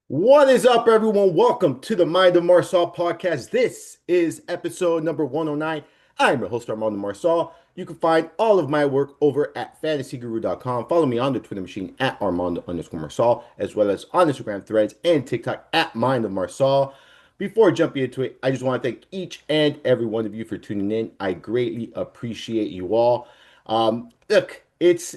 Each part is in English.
What is up, everyone? Welcome to the Mind of Marsal podcast. This is episode number 109. I'm your host, Armando Marsal. You can find all of my work over at fantasyguru.com. Follow me on the Twitter machine at Armando underscore Marsal, as well as on Instagram threads and TikTok at Mind of Marsal. Before jumping into it, I just want to thank each and every one of you for tuning in. I greatly appreciate you all. Look, it's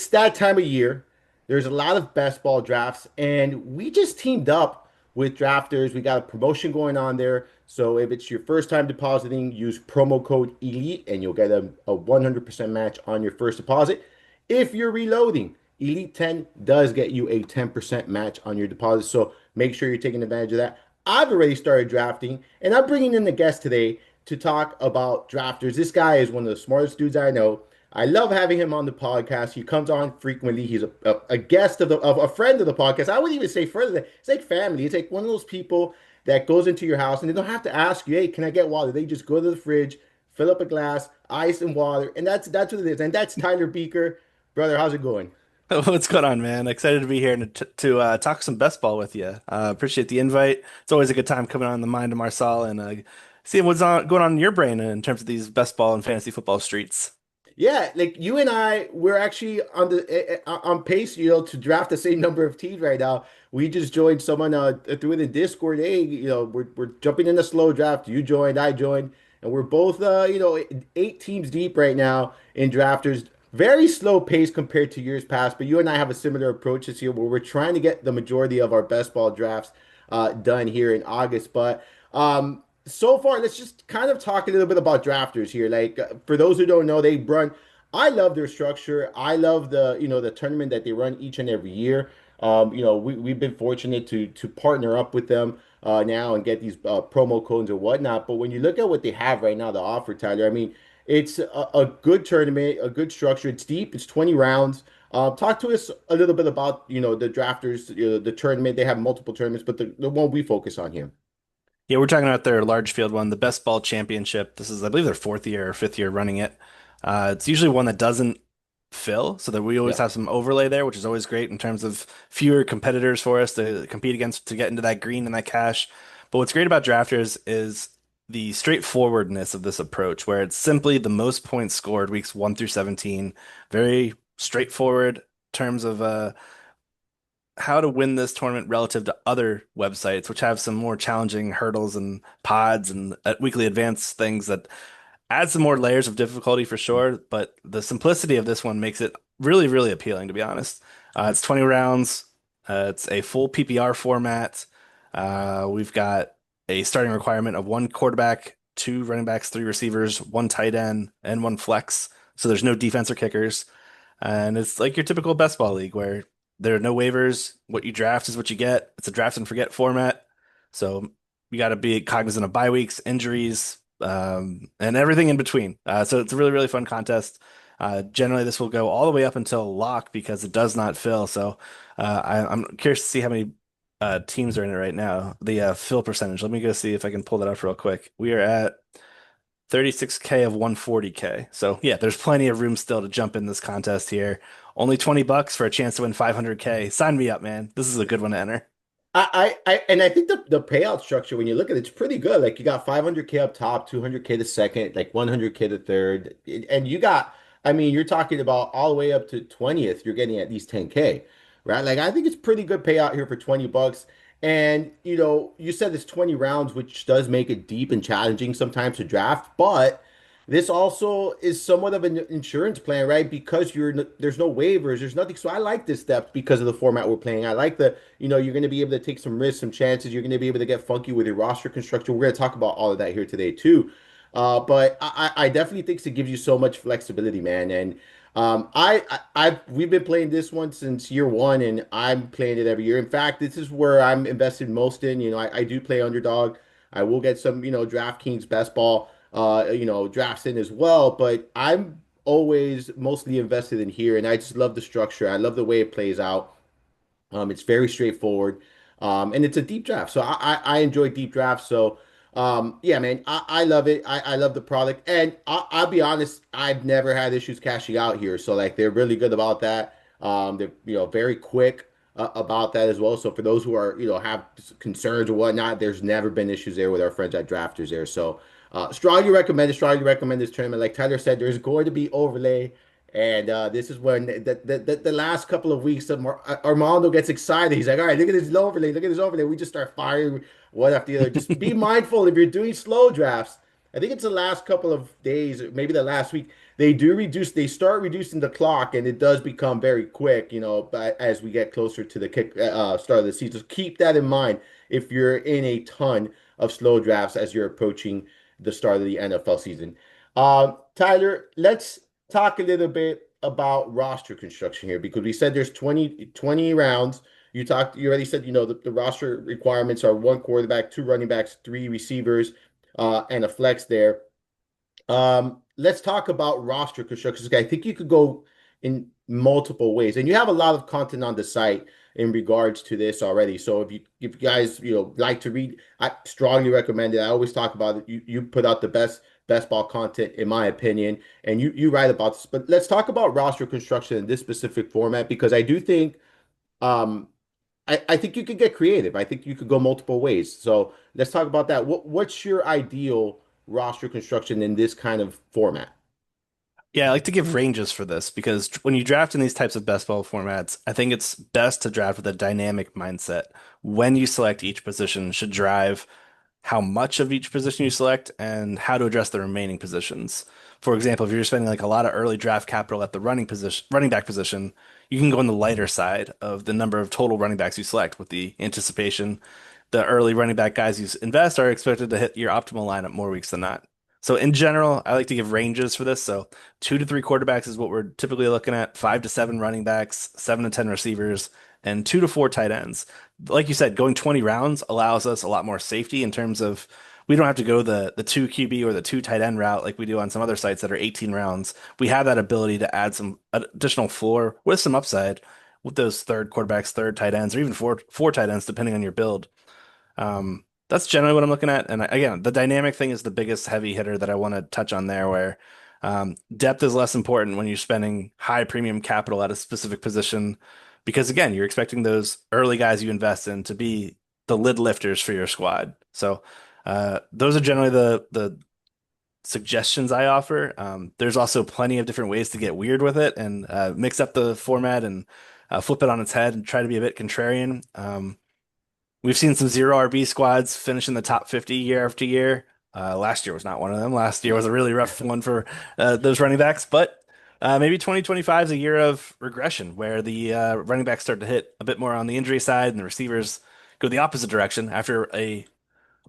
that time of year. There's a lot of best ball drafts, and we just teamed up with drafters. We got a promotion going on there. So if it's your first time depositing, use promo code ELITE and you'll get a 100% match on your first deposit. If you're reloading, Elite 10 does get you a 10% match on your deposit. So make sure you're taking advantage of that. I've already started drafting, and I'm bringing in the guest today to talk about drafters. This guy is one of the smartest dudes I know. I love having him on the podcast. He comes on frequently. He's a guest of a friend of the podcast. I wouldn't even say further than it's like family. It's like one of those people that goes into your house and they don't have to ask you, hey, can I get water? They just go to the fridge, fill up a glass, ice and water, and that's what it is. And that's Tyler Buecher. Brother, how's it going? What's going on, man? Excited to be here and to talk some best ball with you. Appreciate the invite. It's always a good time coming on the Mind of Marsal and seeing what's going on in your brain in terms of these best ball and fantasy football streets. Yeah, like you and I, we're actually on on pace, to draft the same number of teams right now. We just joined someone through the Discord. Hey, we're jumping in the slow draft. You joined, I joined, and we're both 8 teams deep right now in drafters. Very slow pace compared to years past, but you and I have a similar approach this year where we're trying to get the majority of our best ball drafts done here in August. But so far, let's just kind of talk a little bit about drafters here. Like for those who don't know, they run. I love their structure. I love the tournament that they run each and every year. We've been fortunate to partner up with them now and get these promo codes and whatnot. But when you look at what they have right now, the offer, Tyler, I mean, it's a good tournament, a good structure. It's deep. It's 20 rounds. Talk to us a little bit about the drafters, the tournament. They have multiple tournaments, but the one we focus on here. Yeah, we're talking about their large field one, the Best Ball Championship. This is, I believe, their fourth year or fifth year running it. It's usually one that doesn't fill, so that we always Yeah. have some overlay there, which is always great in terms of fewer competitors for us to compete against to get into that green and that cash. But what's great about drafters is the straightforwardness of this approach, where it's simply the most points scored weeks 1 through 17. Very straightforward terms of how to win this tournament relative to other websites, which have some more challenging hurdles and pods and weekly advanced things that add some more layers of difficulty for sure. But the simplicity of this one makes it really, really appealing, to be honest. It's 20 rounds. It's a full PPR format. We've got a starting requirement of one quarterback, two running backs, three receivers, one tight end, and one flex. So there's no defense or kickers. And it's like your typical best ball league where there are no waivers. What you draft is what you get. It's a draft and forget format. So you got to be cognizant of bye weeks, injuries, and everything in between. So it's a really, really fun contest. Generally, this will go all the way up until lock because it does not fill. So I'm curious to see how many teams are in it right now. The fill percentage. Let me go see if I can pull that up real quick. We are at 36K of 140K. So yeah, there's plenty of room still to jump in this contest here. Only $20 for a chance to win 500K. Sign me up, man. This is a good one to enter. And I think the payout structure, when you look at it, it's pretty good. Like you got 500K up top, 200K the second, like 100K the third. And you got, I mean, you're talking about all the way up to 20th, you're getting at least 10K, right? Like I think it's pretty good payout here for 20 bucks. And, you said it's 20 rounds, which does make it deep and challenging sometimes to draft, but this also is somewhat of an insurance plan, right? Because there's no waivers, there's nothing. So I like this depth because of the format we're playing. I like you're going to be able to take some risks, some chances. You're going to be able to get funky with your roster construction. We're going to talk about all of that here today too. But I definitely think it gives you so much flexibility, man. And we've been playing this one since year one, and I'm playing it every year. In fact, this is where I'm invested most in. I do play underdog. I will get some, DraftKings best ball drafts in as well. But I'm always mostly invested in here, and I just love the structure. I love the way it plays out. It's very straightforward, and it's a deep draft. So I enjoy deep drafts. So yeah, man, I love it. I love the product, and I'll be honest, I've never had issues cashing out here. So like they're really good about that. They're very quick. about that as well. So for those who are, have concerns or whatnot, there's never been issues there with our friends at Drafters there. So strongly recommend this tournament. Like Tyler said, there's going to be overlay. And this is when the last couple of weeks of Armando gets excited. He's like, all right, look at this overlay. Look at this overlay. We just start firing one after the other. Just be mindful if you're doing slow drafts. I think it's the last couple of days, maybe the last week, they start reducing the clock, and it does become very quick, but as we get closer to the start of the season. So keep that in mind if you're in a ton of slow drafts as you're approaching the start of the NFL season. Tyler, let's talk a little bit about roster construction here because we said there's 20 rounds. You already said, the roster requirements are one quarterback, two running backs, three receivers, and a flex there. Let's talk about roster construction. I think you could go in multiple ways, and you have a lot of content on the site in regards to this already. So if you guys like to read, I strongly recommend it. I always talk about it. You put out the best ball content in my opinion, and you write about this. But let's talk about roster construction in this specific format because I do think um I think you could get creative. I think you could go multiple ways. So let's talk about that. What's your ideal roster construction in this kind of format? Yeah, I like to give ranges for this because when you draft in these types of best ball formats, I think it's best to draft with a dynamic mindset. When you select each position should drive how much of each position you select and how to address the remaining positions. For example, if you're spending like a lot of early draft capital at the running back position, you can go on the lighter side of the number of total running backs you select with the anticipation the early running back guys you invest are expected to hit your optimal lineup more weeks than not. So in general, I like to give ranges for this. So 2 to 3 quarterbacks is what we're typically looking at, 5 to 7 running backs, 7 to 10 receivers, and 2 to 4 tight ends. Like you said, going 20 rounds allows us a lot more safety in terms of we don't have to go the two QB or the two tight end route like we do on some other sites that are 18 rounds. We have that ability to add some additional floor with some upside with those third quarterbacks, third tight ends, or even four tight ends, depending on your build. That's generally what I'm looking at. And again, the dynamic thing is the biggest heavy hitter that I want to touch on there, where depth is less important when you're spending high premium capital at a specific position, because again, you're expecting those early guys you invest in to be the lid lifters for your squad. So those are generally the suggestions I offer. There's also plenty of different ways to get weird with it and mix up the format and flip it on its head and try to be a bit contrarian. We've seen some zero RB squads finish in the top 50 year after year. Last year was not one of them. Last year was a really rough one for those running backs. But maybe 2025 is a year of regression where the running backs start to hit a bit more on the injury side and the receivers go the opposite direction after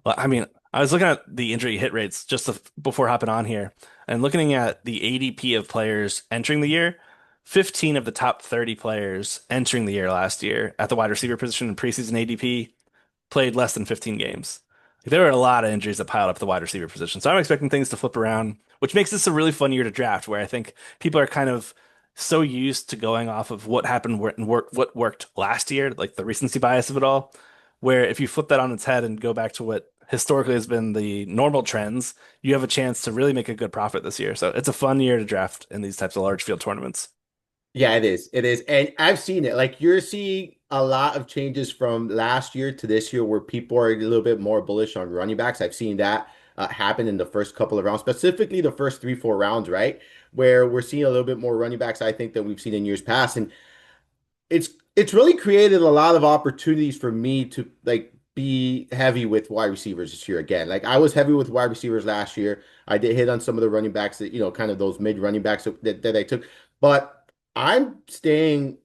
well, I mean, I was looking at the injury hit rates just before hopping on here and looking at the ADP of players entering the year. 15 of the top 30 players entering the year last year at the wide receiver position in preseason ADP played less than 15 games. There were a lot of injuries that piled up at the wide receiver position. So I'm expecting things to flip around, which makes this a really fun year to draft, where I think people are kind of so used to going off of what happened and what worked last year, like the recency bias of it all, where if you flip that on its head and go back to what historically has been the normal trends, you have a chance to really make a good profit this year. So it's a fun year to draft in these types of large field tournaments. Yeah, it is. It is. And I've seen it. Like you're seeing a lot of changes from last year to this year where people are a little bit more bullish on running backs. I've seen that happen in the first couple of rounds, specifically the first 3, 4 rounds, right? Where we're seeing a little bit more running backs, I think, than we've seen in years past. And it's really created a lot of opportunities for me to like be heavy with wide receivers this year again. Like I was heavy with wide receivers last year. I did hit on some of the running backs that, kind of those mid running backs that I took, but I'm staying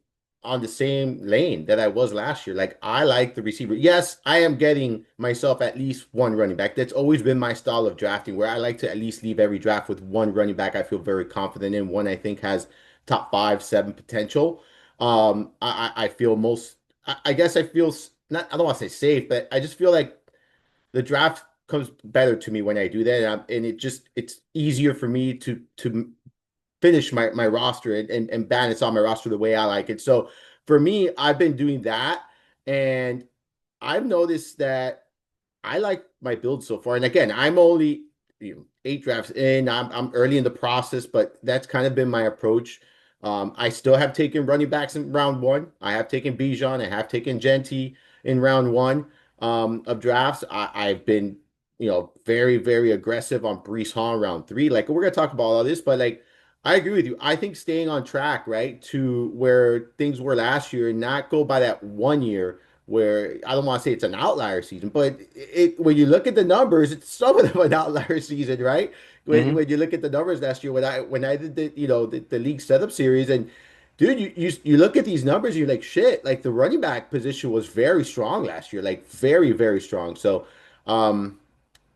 on the same lane that I was last year. Like I like the receiver. Yes, I am getting myself at least one running back. That's always been my style of drafting, where I like to at least leave every draft with one running back I feel very confident in, one I think has top 5, 7 potential. I feel I guess I feel not, I don't want to say safe, but I just feel like the draft comes better to me when I do that. And it's easier for me to finish my roster and balance on my roster the way I like it. So for me, I've been doing that, and I've noticed that I like my build so far. And again, I'm only 8 drafts in. I'm early in the process, but that's kind of been my approach I still have taken running backs in round one. I have taken Bijan. I have taken Genti in round one of drafts. I've been, very, very aggressive on Brees Hall in round three. Like we're gonna talk about all this, but like I agree with you. I think staying on track, right, to where things were last year and not go by that 1 year where I don't want to say it's an outlier season, but when you look at the numbers, it's somewhat of an outlier season, right? When you look at the numbers last year, when I did the league setup series, and dude, you look at these numbers, you're like shit. Like the running back position was very strong last year, like very very strong. So, um,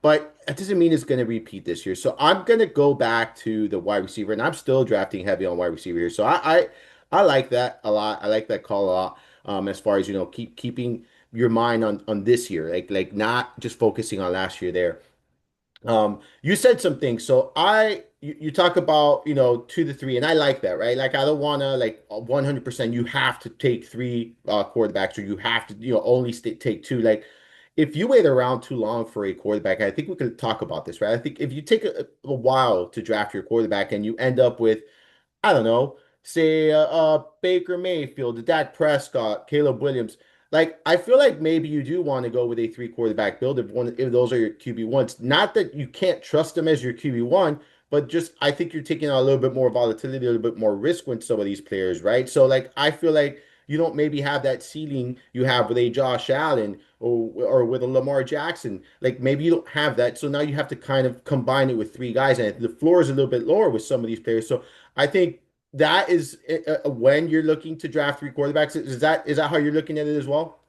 but that doesn't mean it's going to repeat this year. So I'm going to go back to the wide receiver, and I'm still drafting heavy on wide receiver here. So I like that a lot. I like that call a lot. As far as keeping your mind on this year, like not just focusing on last year there. You said some things. So you talk about, 2 to 3, and I like that, right? Like I don't want to like 100% you have to take three quarterbacks or you have to, only take two. Like if you wait around too long for a quarterback, I think we could talk about this, right? I think if you take a while to draft your quarterback and you end up with I don't know, say Baker Mayfield, Dak Prescott, Caleb Williams. Like I feel like maybe you do want to go with a three quarterback build if those are your QB ones. Not that you can't trust them as your QB one, but just I think you're taking on a little bit more volatility, a little bit more risk with some of these players, right? So like I feel like you don't maybe have that ceiling you have with a Josh Allen or with a Lamar Jackson. Like maybe you don't have that. So now you have to kind of combine it with three guys, and the floor is a little bit lower with some of these players. So I think that is when you're looking to draft three quarterbacks. Is that how you're looking at it as well?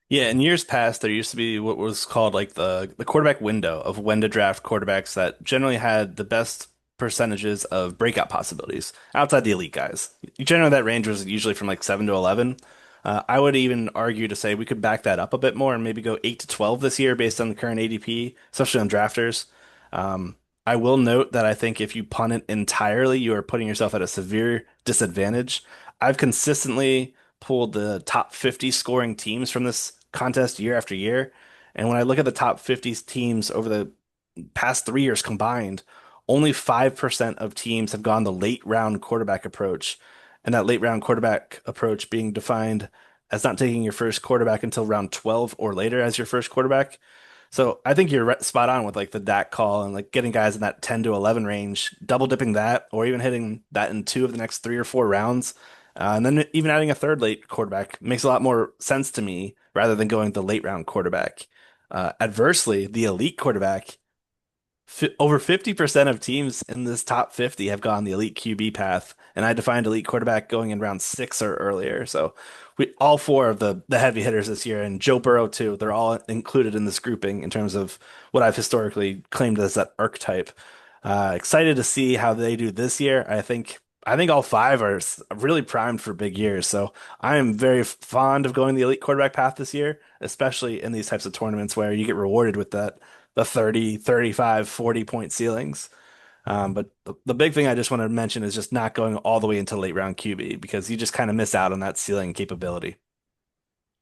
Yeah, in years past, there used to be what was called like the quarterback window of when to draft quarterbacks that generally had the best percentages of breakout possibilities outside the elite guys. Generally, that range was usually from like 7 to 11. I would even argue to say we could back that up a bit more and maybe go 8 to 12 this year based on the current ADP, especially on drafters. I will note that I think if you punt it entirely, you are putting yourself at a severe disadvantage. I've consistently pulled the top 50 scoring teams from this contest year after year. And when I look at the top 50 teams over the past 3 years combined, only 5% of teams have gone the late round quarterback approach. And that late round quarterback approach being defined as not taking your first quarterback until round 12 or later as your first quarterback. So I think you're spot on with like the Dak call and like getting guys in that 10 to 11 range, double dipping that, or even hitting that in two of the next 3 or 4 rounds. And then even adding a third late quarterback makes a lot more sense to me rather than going the late round quarterback. Adversely, the elite quarterback over 50% of teams in this top 50 have gone the elite QB path, and I defined elite quarterback going in round 6 or earlier. So we all four of the heavy hitters this year, and Joe Burrow too, they're all included in this grouping in terms of what I've historically claimed as that archetype. Excited to see how they do this year. I think all five are really primed for big years. So I am very fond of going the elite quarterback path this year, especially in these types of tournaments where you get rewarded with the 30, 35, 40 point ceilings. But the big thing I just want to mention is just not going all the way into late round QB because you just kind of miss out on that ceiling capability.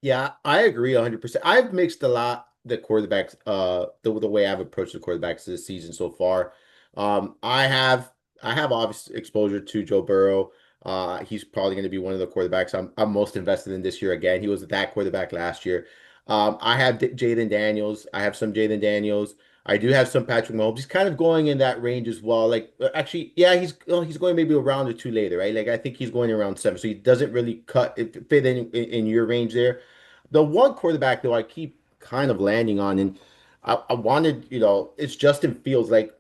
Yeah, I agree 100%. I've mixed a lot the quarterbacks, the way I've approached the quarterbacks this season so far. I have obvious exposure to Joe Burrow. He's probably going to be one of the quarterbacks I'm most invested in this year again. He was that quarterback last year. I have Jaden Daniels. I have some Jaden Daniels. I do have some Patrick Mahomes. He's kind of going in that range as well. Like actually, yeah, he's going maybe a round or two later, right? Like I think he's going around 7, so he doesn't really fit in your range there. The one quarterback though I keep kind of landing on, and I wanted, it's Justin Fields. Like,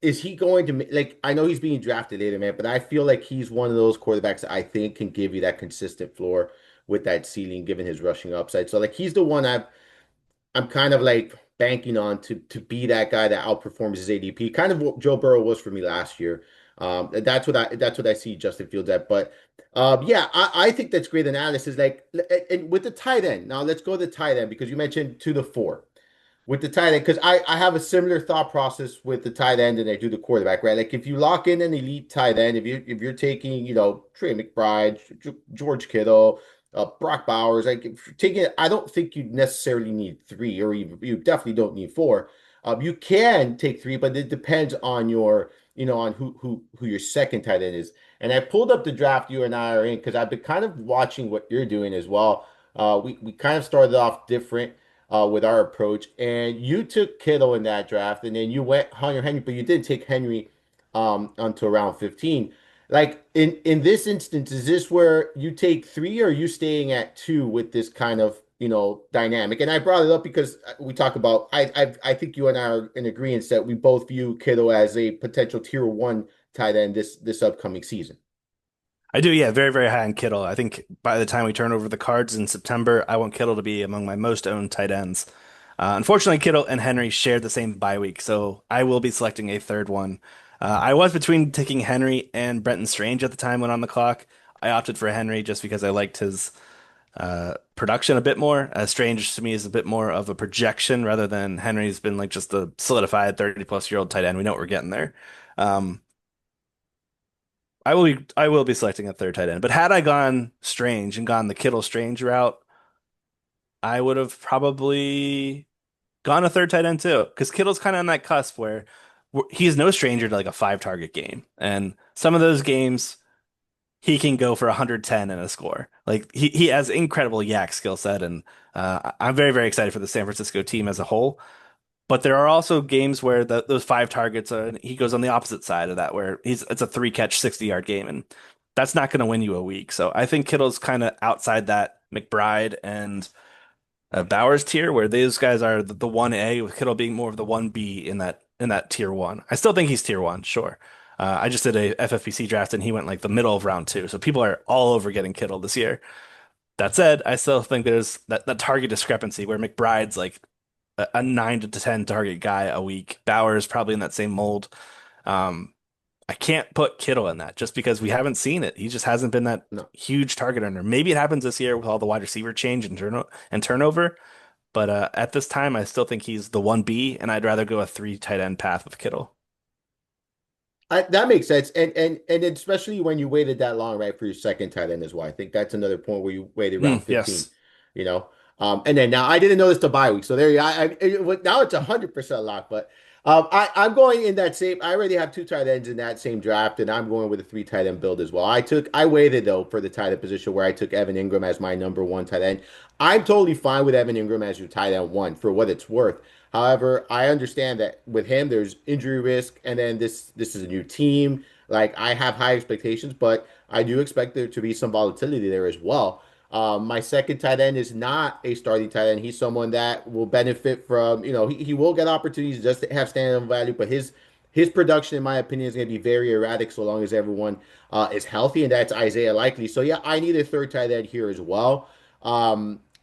is he going to like? I know he's being drafted later, man, but I feel like he's one of those quarterbacks that I think can give you that consistent floor with that ceiling, given his rushing upside. So like, he's the one I'm kind of like banking on to be that guy that outperforms his ADP, kind of what Joe Burrow was for me last year. That's what I see Justin Fields at. But yeah, I think that's great analysis. Like, and with the tight end, now let's go to the tight end because you mentioned 2 to 4 with the tight end because I have a similar thought process with the tight end than I do the quarterback, right? Like if you lock in an elite tight end, if you're taking, Trey McBride, George Kittle, Brock Bowers, like if you're taking it, I don't think you necessarily need three, or you definitely don't need four. You can take three, but it depends on your on who your second tight end is. And I pulled up the draft you and I are in because I've been kind of watching what you're doing as well. We kind of started off different with our approach, and you took Kittle in that draft, and then you went Hunter Henry, but you didn't take Henry until round 15. Like in this instance, is this where you take three, or are you staying at two with this kind of dynamic? And I brought it up because we talk about I think you and I are in agreement that we both view Kittle as a potential tier one tight end this upcoming season. I do, yeah, very, very high on Kittle. I think by the time we turn over the cards in September, I want Kittle to be among my most owned tight ends. Unfortunately, Kittle and Henry share the same bye week, so I will be selecting a third one. I was between taking Henry and Brenton Strange at the time when on the clock. I opted for Henry just because I liked his production a bit more. Strange to me is a bit more of a projection rather than Henry's been like just a solidified 30 plus year old tight end. We know what we're getting there. Um, I will be selecting a third tight end. But had I gone Strange and gone the Kittle Strange route, I would have probably gone a third tight end too. Because Kittle's kind of on that cusp where he's no stranger to like a five target game. And some of those games he can go for 110 and a score. Like he has incredible yak skill set, and I'm very, very excited for the San Francisco team as a whole. But there are also games where those five targets he goes on the opposite side of that, where it's a three catch 60-yard game, and that's not going to win you a week. So I think Kittle's kind of outside that McBride and Bowers tier, where those guys are the 1A, with Kittle being more of the 1B in that tier one. I still think he's tier one, sure. I just did a FFPC draft and he went like the middle of round two. So people are all over getting Kittle this year. That said, I still think there's that target discrepancy where McBride's like a 9 to 10 target guy a week. Bauer's probably in that same mold. Um, I can't put Kittle in that just because we haven't seen it. He just hasn't been that No. huge target earner. Maybe it happens this year with all the wide receiver change and turnover, but at this time, I still think he's the 1B, and I'd rather go a three tight end path with Kittle. That makes sense, and especially when you waited that long, right, for your second tight end as well. I think that's another point where you waited around 15, Yes. you know. And then now I didn't know this till bye week, so there you. Now it's 100% locked. But I'm going in that same. I already have two tight ends in that same draft, and I'm going with a three tight end build as well. I waited though for the tight end position where I took Evan Ingram as my number one tight end. I'm totally fine with Evan Ingram as your tight end one for what it's worth. However, I understand that with him, there's injury risk, and then this is a new team. Like I have high expectations, but I do expect there to be some volatility there as well. My second tight end is not a starting tight end. He's someone that will benefit from, he will get opportunities just to have standing value, but his production, in my opinion, is going to be very erratic so long as everyone is healthy, and that's Isaiah Likely. So yeah, I need a third tight end here as well.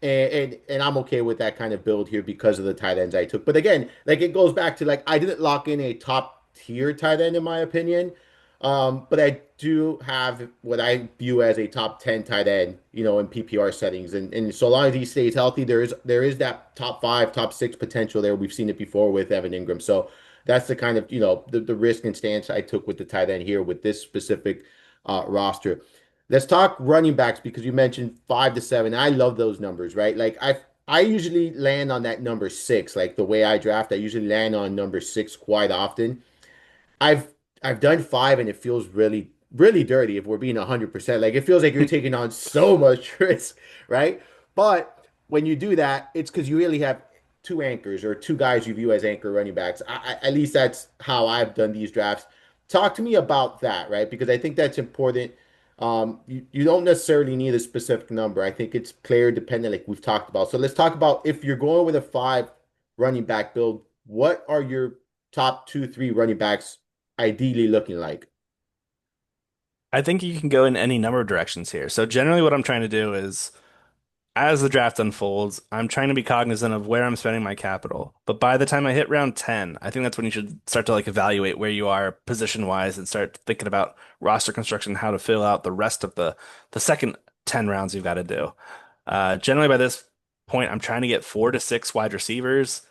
And I'm okay with that kind of build here because of the tight ends I took. But again, like it goes back to like I didn't lock in a top tier tight end in my opinion. But I do have what I view as a top 10 tight end, in PPR settings. And so long as he stays healthy, there is that top five, top six potential there. We've seen it before with Evan Ingram. So that's the kind of, the risk and stance I took with the tight end here with this specific roster. Let's talk running backs because you mentioned 5 to 7. I love those numbers, right? Like I usually land on that number six, like the way I draft, I usually land on number six quite often. I've I've done five and it feels really, really dirty if we're being 100%. Like it feels like you're taking on so much risk, right? But when you do that, it's because you really have two anchors or two guys you view as anchor running backs. At least that's how I've done these drafts. Talk to me about that, right? Because I think that's important. You don't necessarily need a specific number. I think it's player dependent, like we've talked about. So let's talk about if you're going with a five running back build, what are your top two, three running backs ideally looking like? I think you can go in any number of directions here. So generally what I'm trying to do is as the draft unfolds, I'm trying to be cognizant of where I'm spending my capital. But by the time I hit round 10, I think that's when you should start to like evaluate where you are position wise and start thinking about roster construction, how to fill out the rest of the second 10 rounds you've got to do. Generally by this point, I'm trying to get 4 to 6 wide receivers,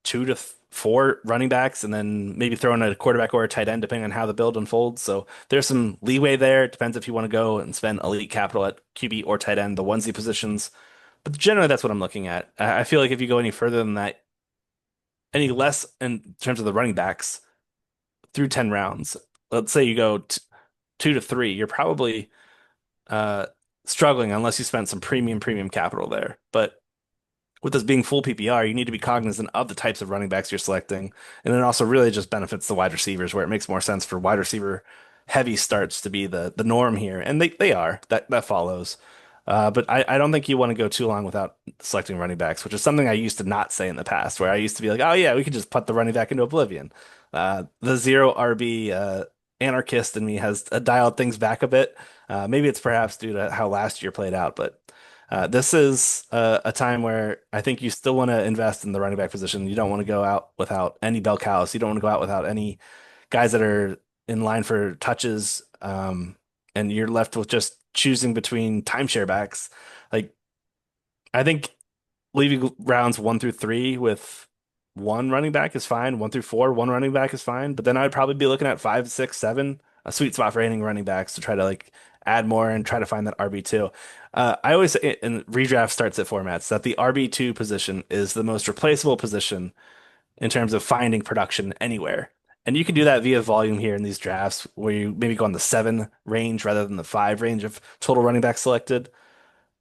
2 to 4 running backs, and then maybe throw in a quarterback or a tight end, depending on how the build unfolds. So there's some leeway there. It depends if you want to go and spend elite capital at QB or tight end, the onesie positions. But generally, that's what I'm looking at. I feel like if you go any further than that, any less in terms of the running backs, through 10 rounds, let's say you go t 2 to 3, you're probably uh, struggling unless you spent some premium capital there. But with this being full PPR, you need to be cognizant of the types of running backs you're selecting. And it also really just benefits the wide receivers where it makes more sense for wide receiver heavy starts to be the norm here. And they are. That follows. But I don't think you want to go too long without selecting running backs, which is something I used to not say in the past, where I used to be like, oh yeah, we could just put the running back into oblivion. The zero RB anarchist in me has dialed things back a bit. Maybe it's perhaps due to how last year played out, but this is a time where I think you still want to invest in the running back position. You don't want to go out without any bell cows. You don't want to go out without any guys that are in line for touches. And you're left with just choosing between timeshare backs. Like, I think leaving rounds 1 through 3 with one running back is fine. 1 through 4, one running back is fine. But then I'd probably be looking at 5, 6, 7, a sweet spot for any running backs to try to like add more and try to find that RB2. I always say in redraft starts at formats that the RB2 position is the most replaceable position in terms of finding production anywhere. And you can do that via volume here in these drafts where you maybe go on the 7 range rather than the 5 range of total running back selected.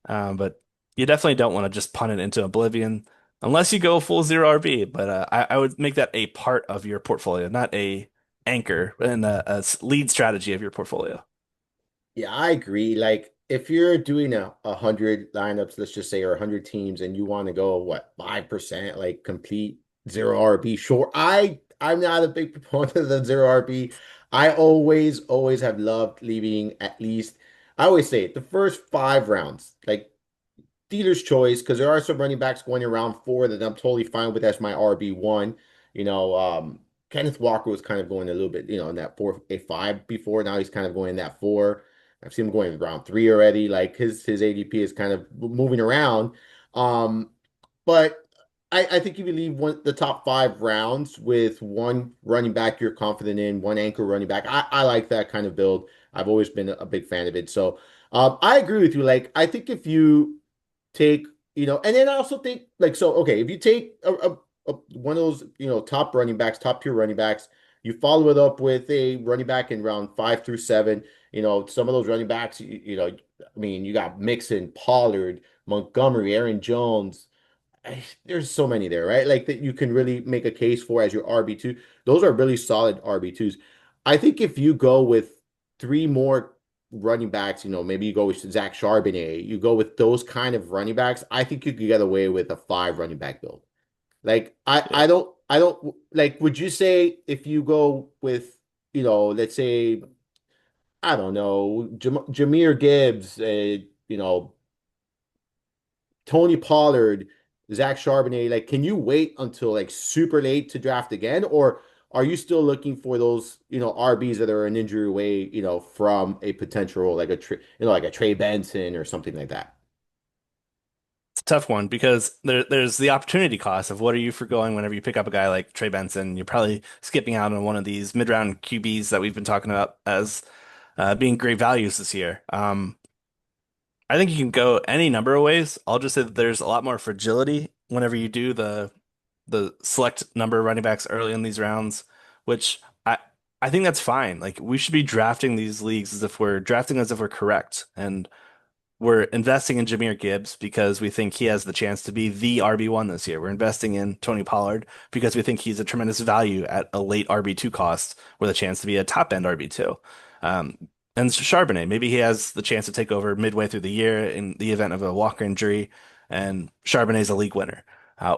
But you definitely don't want to just punt it into oblivion unless you go full zero RB. But I would make that a part of your portfolio, not a anchor and a lead strategy of your portfolio. Yeah, I agree. Like if you're doing a hundred lineups, let's just say, or 100 teams, and you want to go what 5%, like complete zero RB, sure. I'm not a big proponent of the zero RB. I always have loved leaving at least. I always say it, the first 5 rounds, like dealer's choice, because there are some running backs going around 4 that I'm totally fine with as my RB1. Kenneth Walker was kind of going a little bit, in that 4, a 5 before. Now he's kind of going in that 4. I've seen him going around 3 already. Like his ADP is kind of moving around. Um, but I think if you leave the top 5 rounds with one running back you're confident in, one anchor running back, I like that kind of build. I've always been a big fan of it. So I agree with you. Like, I think if you take, and then I also think like, so, okay, if you take one of those, top running backs, top tier running backs, you follow it up with a running back in round 5 through 7, some of those running backs, I mean, you got Mixon, Pollard, Montgomery, Aaron Jones. There's so many there, right? Like that you can really make a case for as your RB2. Those are really solid RB2s. I think if you go with 3 more running backs, maybe you go with Zach Charbonnet, you go with those kind of running backs, I think you could get away with a 5 running back build. Like Yeah. I don't like, would you say if you go with, let's say, I don't know, Jameer Gibbs, Tony Pollard, Zach Charbonnet, like, can you wait until like super late to draft again, or are you still looking for those, RBs that are an injury away, from a potential like like a Trey Benson or something like that? It's a tough one because there's the opportunity cost of what are you foregoing whenever you pick up a guy like Trey Benson. You're probably skipping out on one of these mid-round QBs that we've been talking about as being great values this year. I think you can go any number of ways. I'll just say that there's a lot more fragility whenever you do the select number of running backs early in these rounds, which I think that's fine. Like we should be drafting these leagues as if we're drafting as if we're correct. And we're investing in Jameer Gibbs because we think he has the chance to be the RB1 this year. We're investing in Tony Pollard because we think he's a tremendous value at a late RB2 cost with a chance to be a top end RB2. And Charbonnet, maybe he has the chance to take over midway through the year in the event of a Walker injury, and Charbonnet's a league winner.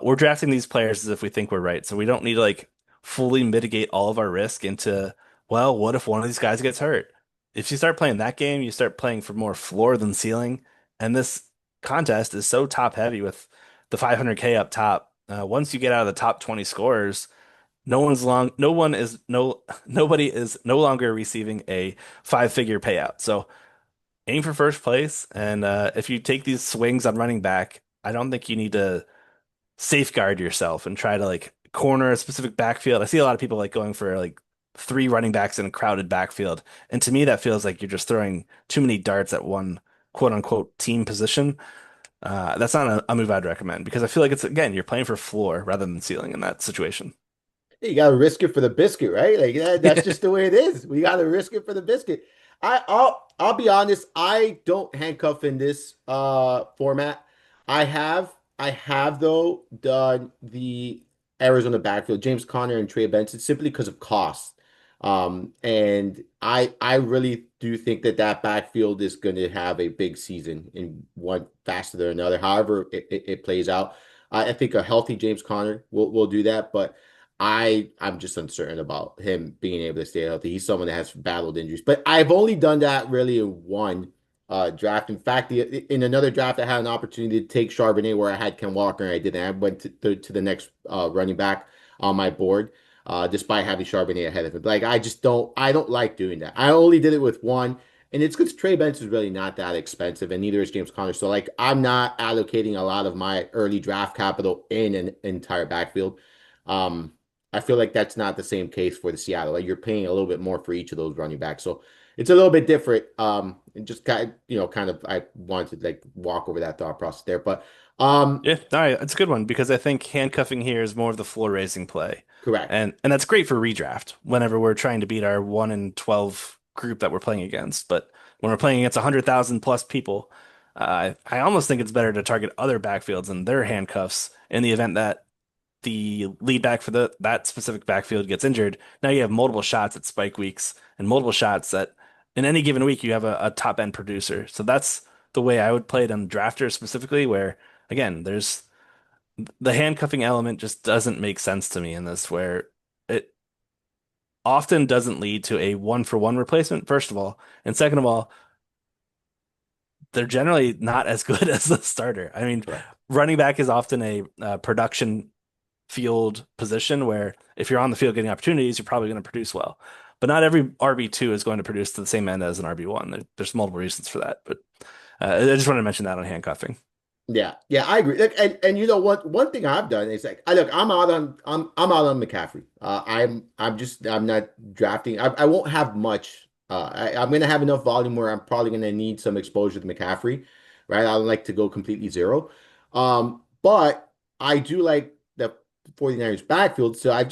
We're drafting these players as if we think we're right, so we don't need to like fully mitigate all of our risk into, well, what if one of these guys gets hurt? If you start playing that game, you start playing for more floor than ceiling. And this contest is so top heavy with the 500K up top. Once you get out of the top 20 scorers, no one is no nobody is no longer receiving a 5-figure payout. So aim for first place. And if you take these swings on running back, I don't think you need to safeguard yourself and try to like corner a specific backfield. I see a lot of people like going for like 3 running backs in a crowded backfield. And to me, that feels like you're just throwing too many darts at one quote unquote team position. That's not a move I'd recommend because I feel like it's, again, you're playing for floor rather than ceiling in that situation. You gotta risk it for the biscuit, right? Like that's just the way it is. We gotta risk it for the biscuit. I'll be honest, I don't handcuff in this format. I have though done the Arizona backfield, James Conner and Trey Benson, simply because of cost. And I really do think that that backfield is going to have a big season in one faster than another. However, it plays out. I think a healthy James Conner will do that, but I'm just uncertain about him being able to stay healthy. He's someone that has battled injuries, but I've only done that really in one draft. In fact, in another draft, I had an opportunity to take Charbonnet where I had Ken Walker and I didn't. I went to the next running back on my board, despite having Charbonnet ahead of him. Like I don't like doing that. I only did it with one. And it's because Trey Benson is really not that expensive, and neither is James Conner. So, like, I'm not allocating a lot of my early draft capital in an entire backfield. Um, I feel like that's not the same case for the Seattle. Like, you're paying a little bit more for each of those running backs, so it's a little bit different. And just kind of, I wanted to like walk over that thought process there, but Yeah, all right, it's a good one because I think handcuffing here is more of the floor raising play, correct. and that's great for redraft whenever we're trying to beat our 1 in 12 group that we're playing against. But when we're playing against 100,000 plus people, I almost think it's better to target other backfields and their handcuffs in the event that the lead back for that specific backfield gets injured. Now you have multiple shots at spike weeks and multiple shots that in any given week you have a top end producer. So that's the way I would play it on drafters specifically, where again, there's the handcuffing element just doesn't make sense to me in this, where it often doesn't lead to a 1 for 1 replacement, first of all. And second of all, they're generally not as good as the starter. I mean, Correct. running back is often a production field position where if you're on the field getting opportunities, you're probably going to produce well. But not every RB2 is going to produce to the same end as an RB1. There's multiple reasons for that. But I just wanted to mention that on handcuffing. Yeah, yeah, I agree. Look, and you know what? One thing I've done is like, I look, I'm out on McCaffrey. I'm not drafting. I won't have much. I'm gonna have enough volume where I'm probably gonna need some exposure to McCaffrey, right? I don't like to go completely zero. But I do like the 49ers backfield, so I'm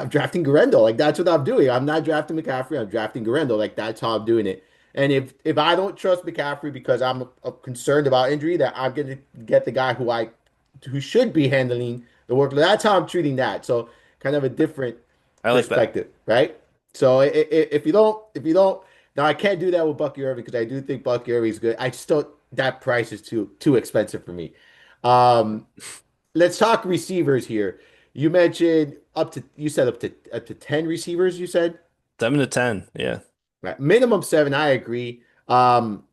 drafting Garendo. Like that's what I'm doing. I'm not drafting McCaffrey. I'm drafting Garendo. Like that's how I'm doing it. And if I don't trust McCaffrey because I'm concerned about injury, that I'm going to get the guy who should be handling the workload. That's how I'm treating that. So kind of a different I like that. perspective, right? So if you don't, now I can't do that with Bucky Irving because I do think Bucky Irving is good. I just don't. That price is too expensive for me. Um, let's talk receivers here. You mentioned you said up to 10 receivers, you said? 7 to 10. Yeah. Right. Minimum seven, I agree. Talk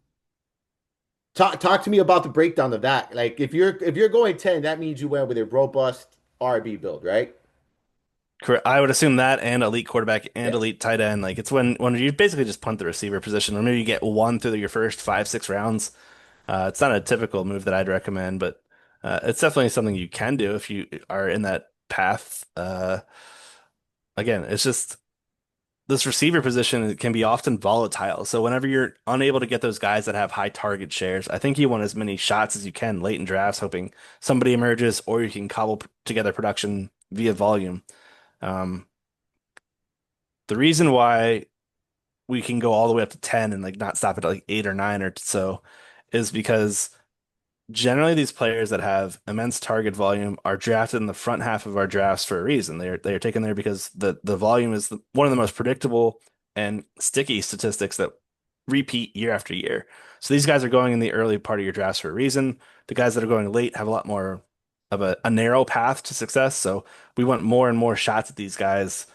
to me about the breakdown of that. Like if you're going 10, that means you went with a robust RB build, right? Correct. I would assume that and elite quarterback and Yes. elite tight end. Like it's when you basically just punt the receiver position, or maybe you get one through your first 5, 6 rounds. It's not a typical move that I'd recommend, but it's definitely something you can do if you are in that path. Again, it's just this receiver position can be often volatile. So whenever you're unable to get those guys that have high target shares, I think you want as many shots as you can late in drafts, hoping somebody emerges, or you can cobble together production via volume. Um, the reason why we can go all the way up to 10 and like not stop at like 8 or 9 or so is because generally these players that have immense target volume are drafted in the front half of our drafts for a reason. They are taken there because the volume is one of the most predictable and sticky statistics that repeat year after year. So these guys are going in the early part of your drafts for a reason. The guys that are going late have a lot more of a narrow path to success. So we want more and more shots at these guys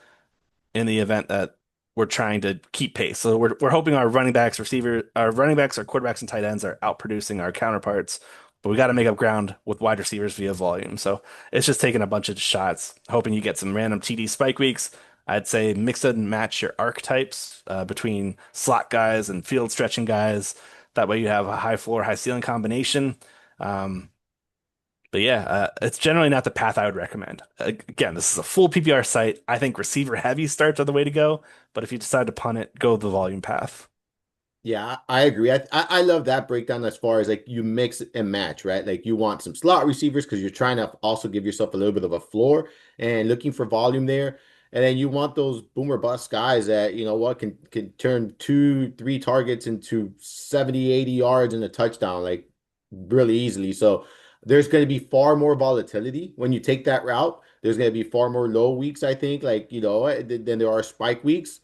in the event that we're trying to keep pace. So we're hoping our running backs, our quarterbacks, and tight ends are outproducing our counterparts, but we got to make up ground with wide receivers via volume. So it's just taking a bunch of shots, hoping you get some random TD spike weeks. I'd say mix and match your archetypes between slot guys and field stretching guys. That way you have a high floor, high ceiling combination. Um, but yeah, it's generally not the path I would recommend. Again, this is a full PPR site. I think receiver heavy starts are the way to go, but if you decide to punt it, go the volume path. Yeah, I agree. I love that breakdown as far as like you mix and match, right? Like you want some slot receivers because you're trying to also give yourself a little bit of a floor and looking for volume there. And then you want those boomer bust guys that, you know what, can turn two, three targets into 70, 80 yards and a touchdown like really easily. So there's going to be far more volatility when you take that route. There's going to be far more low weeks, I think, like, you know, than there are spike weeks.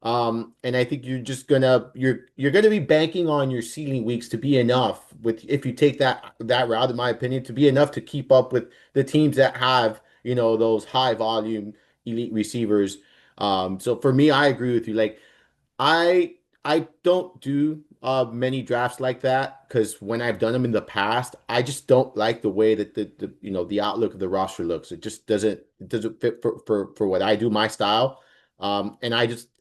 And I think you're gonna be banking on your ceiling weeks to be enough with if you take that route, in my opinion, to be enough to keep up with the teams that have, you know, those high volume elite receivers. So for me, I agree with you. Like I I don't do many drafts like that because when I've done them in the past, I just don't like the way that the you know the outlook of the roster looks. It doesn't fit for what I do, my style. And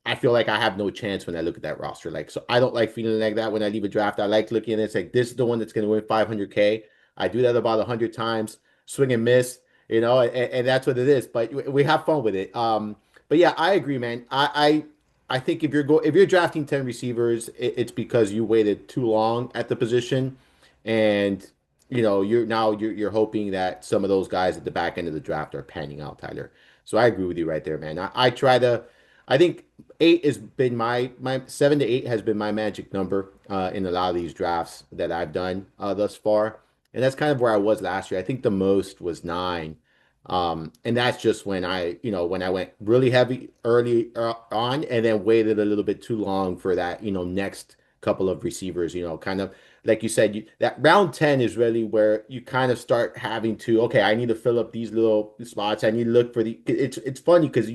I feel like I have no chance when I look at that roster. Like so I don't like feeling like that when I leave a draft. I like looking at it, it's like this is the one that's gonna win 500K. I do that about 100 times, swing and miss, you know, and that's what it is. But we have fun with it. But yeah, I agree, man. I think if you're drafting 10 receivers, it's because you waited too long at the position and you know, you're hoping that some of those guys at the back end of the draft are panning out, Tyler. So I agree with you right there, man. I try to I think eight has been my 7 to 8 has been my magic number in a lot of these drafts that I've done thus far. And that's kind of where I was last year. I think the most was 9. And that's just when when I went really heavy early on and then waited a little bit too long for that, next couple of receivers, kind of like you said, that round 10 is really where you kind of start having to, okay, I need to fill up these little spots. I need to look for it's funny because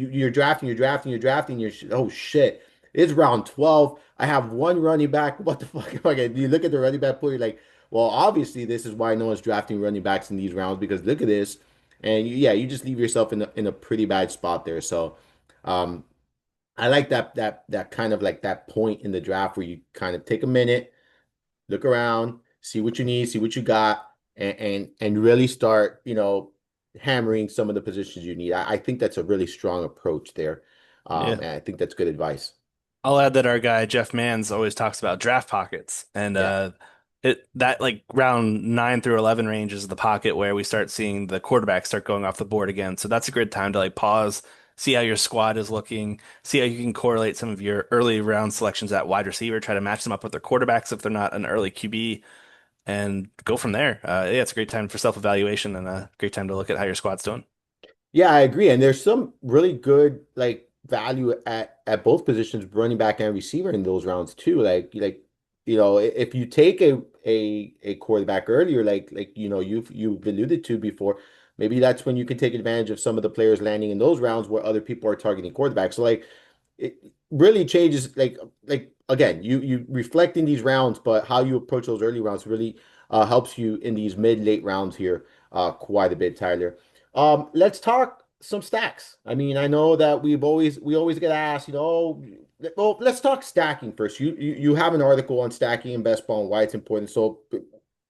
oh shit, it's round 12. I have one running back. What the fuck am I gonna do? You look at the running back pool, you're like, well, obviously this is why no one's drafting running backs in these rounds because look at this. And yeah, you just leave yourself in a pretty bad spot there. So, um, I like that kind of like that point in the draft where you kind of take a minute, look around, see what you need, see what you got, and really start, hammering some of the positions you need. I think that's a really strong approach there. Yeah. And I think that's good advice. I'll add that our guy Jeff Manns always talks about draft pockets, and Yeah. it that like round 9 through 11 range is the pocket where we start seeing the quarterbacks start going off the board again. So that's a good time to like pause, see how your squad is looking, see how you can correlate some of your early round selections at wide receiver, try to match them up with their quarterbacks if they're not an early QB, and go from there. Yeah, it's a great time for self-evaluation and a great time to look at how your squad's doing. Yeah, I agree. And there's some really good like value at both positions, running back and receiver in those rounds too. If you take a quarterback earlier, like you've alluded to before, maybe that's when you can take advantage of some of the players landing in those rounds where other people are targeting quarterbacks. So like it really changes like again, you reflect in these rounds, but how you approach those early rounds really helps you in these mid-late rounds here quite a bit, Tyler. Let's talk some stacks. I mean, I know that we always get asked, well, let's talk stacking first. You have an article on stacking and best ball and why it's important. So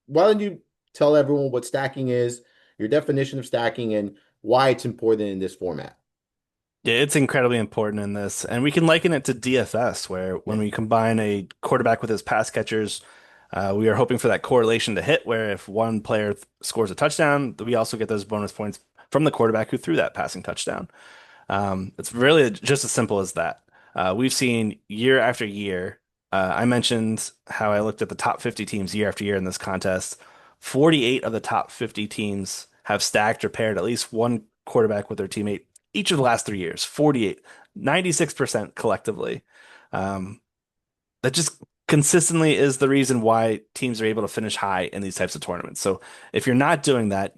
why don't you tell everyone what stacking is, your definition of stacking, and why it's important in this format? Yeah, it's incredibly important in this. And we can liken it to DFS, where when Yeah. we combine a quarterback with his pass catchers, we are hoping for that correlation to hit, where if one player scores a touchdown, we also get those bonus points from the quarterback who threw that passing touchdown. It's really just as simple as that. We've seen year after year. I mentioned how I looked at the top 50 teams year after year in this contest. 48 of the top 50 teams have stacked or paired at least one quarterback with their teammate each of the last 3 years. 48, 96% collectively. Um, that just consistently is the reason why teams are able to finish high in these types of tournaments. So if you're not doing that,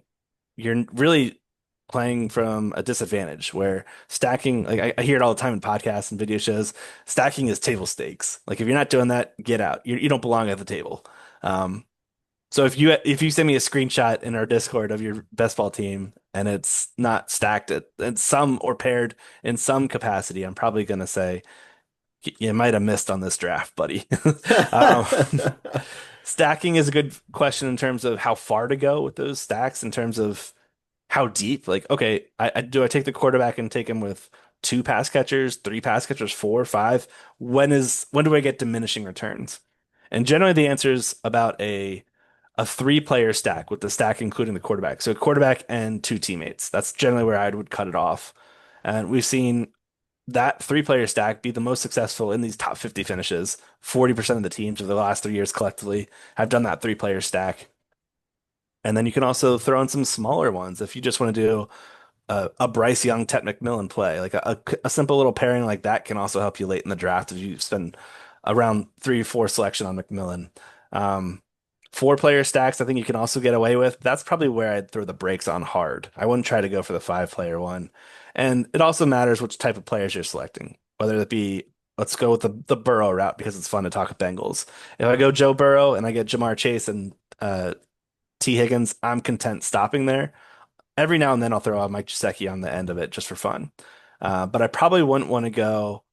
you're really playing from a disadvantage where stacking, like I hear it all the time in podcasts and video shows, stacking is table stakes. Like if you're not doing that, get out. You don't belong at the table. Um, so if you send me a screenshot in our Discord of your best ball team and it's not stacked at some or paired in some capacity, I'm probably gonna say you might have missed on this draft, buddy. Um, stacking is a good question in terms of how far to go with those stacks, in terms of how deep? Like, okay, I take the quarterback and take him with two pass catchers, three pass catchers, four, five? When do I get diminishing returns? And generally the answer is about a three-player stack with the stack including the quarterback. So quarterback and two teammates. That's generally where I would cut it off. And we've seen that three-player stack be the most successful in these top 50 finishes. 40% of the teams over the last 3 years collectively have done that three-player stack. And then you can also throw in some smaller ones if you just want to do a Bryce Young, Ted McMillan play. Like a simple little pairing like that can also help you late in the draft if you spend around 3 or 4 selection on McMillan. Um, Four-player stacks, I think you can also get away with. That's probably where I'd throw the brakes on hard. I wouldn't try to go for the five-player one. And it also matters which type of players you're selecting, whether it be let's go with the Burrow route because it's fun to talk Bengals. If I go Joe Burrow and I get Jamar Chase and T. Higgins, I'm content stopping there. Every now and then I'll throw out Mike Gesicki on the end of it just for fun. But I probably wouldn't want to go.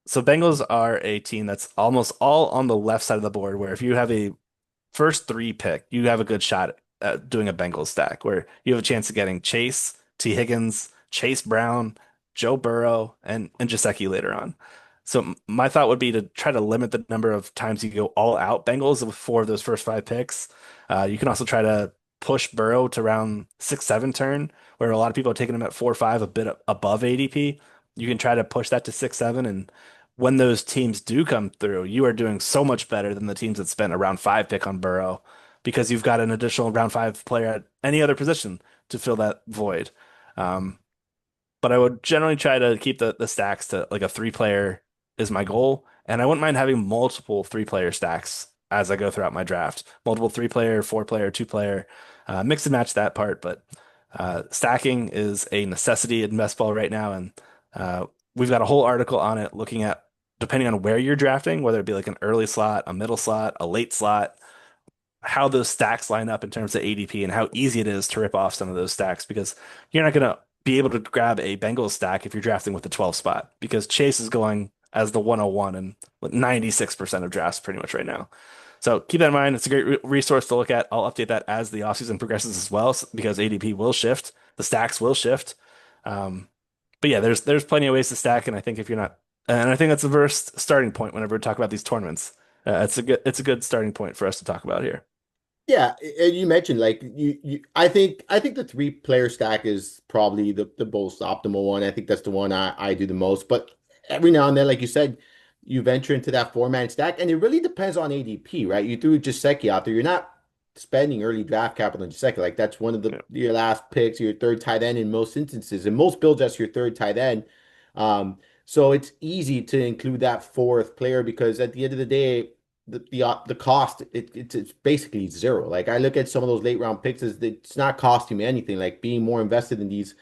So Bengals are a team that's almost all on the left side of the board, where if you have a first three pick, you have a good shot at doing a Bengals stack where you have a chance of getting Chase, T. Higgins, Chase Brown, Joe Burrow, and Gesicki later on. So my thought would be to try to limit the number of times you go all out Bengals with four of those first five picks. You can also try to push Burrow to around 6, 7 turn, where a lot of people are taking him at 4, 5, a bit above ADP. You can try to push that to 6, 7, and when those teams do come through, you are doing so much better than the teams that spent a round five pick on Burrow because you've got an additional round five player at any other position to fill that void. Um, but I would generally try to keep the stacks to like a three-player is my goal. And I wouldn't mind having multiple three-player stacks as I go throughout my draft. Multiple three-player, four-player, two-player, mix and match that part. But stacking is a necessity in best ball right now. And we've got a whole article on it looking at depending on where you're drafting, whether it be like an early slot, a middle slot, a late slot, how those stacks line up in terms of ADP and how easy it is to rip off some of those stacks because you're not going to be able to grab a Bengals stack if you're drafting with the 12 spot because Chase is going as the 101 and 96% of drafts pretty much right now. So keep that in mind. It's a great resource to look at. I'll update that as the offseason progresses as well because ADP will shift, the stacks will shift. But yeah, there's plenty of ways to stack, and I think if you're not, and I think that's the first starting point whenever we talk about these tournaments. It's a good starting point for us to talk about here. Yeah, and you mentioned like I think the three-player stack is probably the most optimal one. I think that's the one I do the most. But every now and then, like you said, you venture into that four-man stack, and it really depends on ADP, right? You threw Gesicki out there. You're not spending early draft capital on Gesicki. Like that's one of Yeah. your last picks, your third tight end in most instances. In most builds, that's your third tight end. So it's easy to include that fourth player because at the end of the day the cost it's basically zero. Like I look at some of those late round picks, it's not costing me anything. Like being more invested in these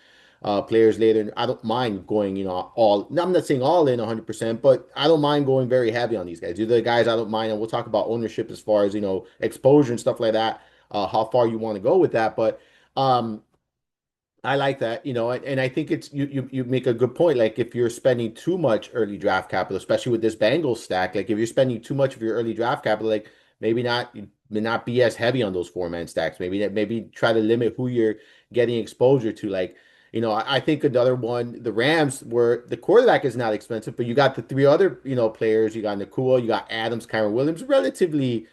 players later, I don't mind going, all. I'm not saying all in 100%, but I don't mind going very heavy on these guys. These are the guys I don't mind, and we'll talk about ownership as far as exposure and stuff like that. How far you want to go with that, but um, I like that, and I think it's you make a good point. Like if you're spending too much early draft capital, especially with this Bengals stack, like if you're spending too much of your early draft capital, like maybe not be as heavy on those four-man stacks. Maybe try to limit who you're getting exposure to. Like, I think another one, the Rams, where the quarterback is not expensive, but you got the three other, players. You got Nakua, you got Adams, Kyron Williams, relatively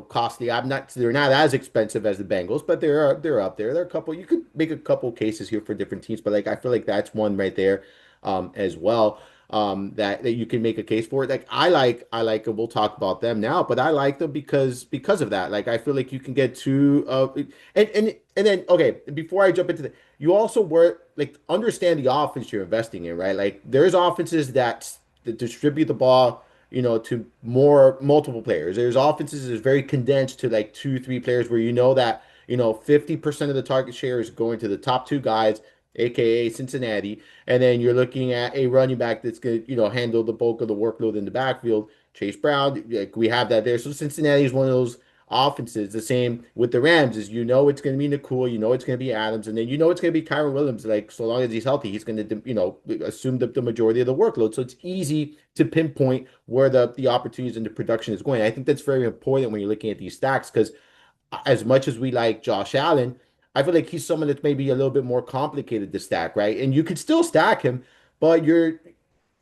costly. They're not as expensive as the Bengals, but they're up there. There are a couple, you could make a couple cases here for different teams, but like I feel like that's one right there as well. That you can make a case for it. Like I like we'll talk about them now, but I like them because of that. Like I feel like you can get two and then okay, before I jump into the you also work like understand the offense you're investing in, right? Like there's offenses that distribute the ball to more multiple players. There's offenses that is very condensed to like two, three players where you know that, 50% of the target share is going to the top two guys, aka Cincinnati. And then you're looking at a running back that's going to, handle the bulk of the workload in the backfield. Chase Brown, like we have that there. So Cincinnati is one of those offenses. The same with the Rams is it's going to be Nakua, it's going to be Adams, and then it's going to be Kyron Williams. Like so long as he's healthy, he's going to assume the majority of the workload. So it's easy to pinpoint where the opportunities and the production is going. I think that's very important when you're looking at these stacks because as much as we like Josh Allen, I feel like he's someone that's maybe a little bit more complicated to stack, right? And you could still stack him, but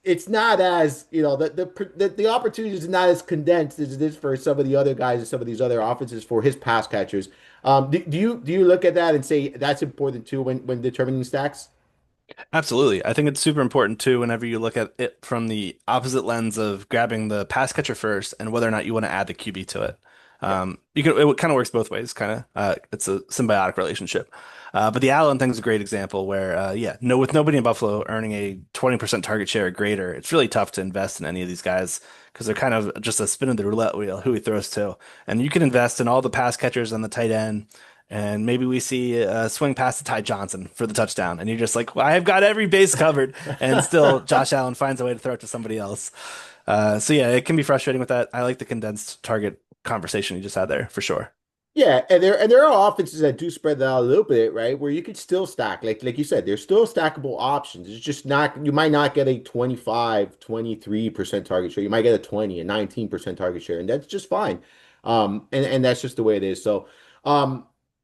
it's not as, the opportunity is not as condensed as it is for some of the other guys and some of these other offenses for his pass catchers. Do you look at that and say that's important too when determining stacks? Absolutely. I think it's super important too whenever you look at it from the opposite lens of grabbing the pass catcher first and whether or not you want to add the QB to it. Yeah. It kind of works both ways, kind of. It's a symbiotic relationship. But the Allen thing is a great example where, yeah, no, with nobody in Buffalo earning a 20% target share or greater, it's really tough to invest in any of these guys because they're kind of just a spin of the roulette wheel who he throws to. And you can invest in all the pass catchers on the tight end. And maybe we see a swing past to Ty Johnson for the touchdown. And you're just like, well, I've got every base covered. And still, Josh Allen finds a way to throw it to somebody else. So, yeah, it can be frustrating with that. I like the condensed target conversation you just had there for sure. Yeah, and there are offenses that do spread that out a little bit, right? Where you could still stack. Like you said, there's still stackable options. It's just not you might not get a 25, 23% target share. You might get a 20, a 19% target share, and that's just fine. And that's just the way it is. So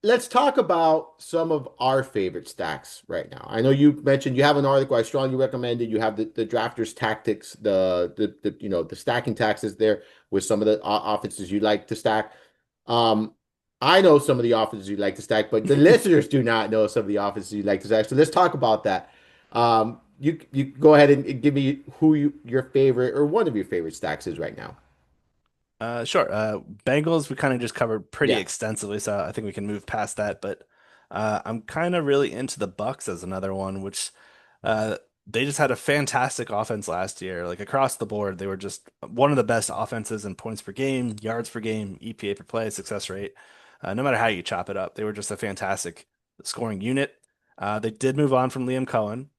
let's talk about some of our favorite stacks right now. I know you mentioned you have an article I strongly recommend it. You have the drafters tactics, the stacking taxes there with some of the offenses you like to stack. Um, I know some of the offenses you'd like to stack, but the listeners do not know some of the offenses you'd like to stack. So let's talk about that. You go ahead and give me your favorite or one of your favorite stacks is right now. Sure. Bengals, we kind of just covered pretty Yeah. extensively, so I think we can move past that. But I'm kind of really into the Bucks as another one, which uh, they just had a fantastic offense last year. Like across the board, they were just one of the best offenses in points per game, yards per game, EPA per play, success rate. No matter how you chop it up, they were just a fantastic scoring unit. They did move on from Liam Cohen.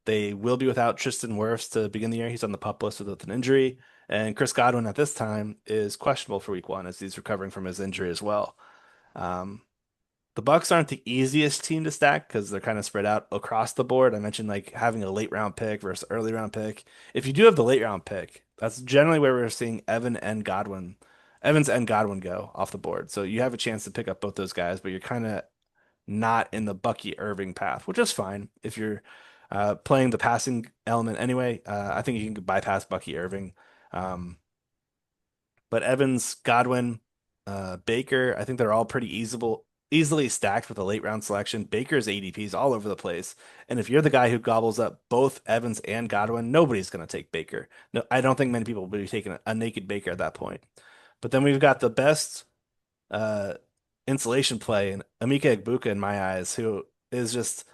They will be without Tristan Wirfs to begin the year. He's on the pup list with an injury. And Chris Godwin at this time is questionable for week one as he's recovering from his injury as well. Um, the Bucks aren't the easiest team to stack because they're kind of spread out across the board. I mentioned like having a late round pick versus early round pick. If you do have the late round pick, that's generally where we're seeing Evans and Godwin go off the board. So you have a chance to pick up both those guys, but you're kind of not in the Bucky Irving path, which is fine if you're playing the passing element anyway. I think you can bypass Bucky Irving. Um, but Evans, Godwin, Baker, I think they're all pretty easily stacked with a late round selection. Baker's ADP is all over the place. And if you're the guy who gobbles up both Evans and Godwin, nobody's going to take Baker. No, I don't think many people will be taking a naked Baker at that point. But then we've got the best uh, insulation play and Emeka Egbuka in my eyes, who is just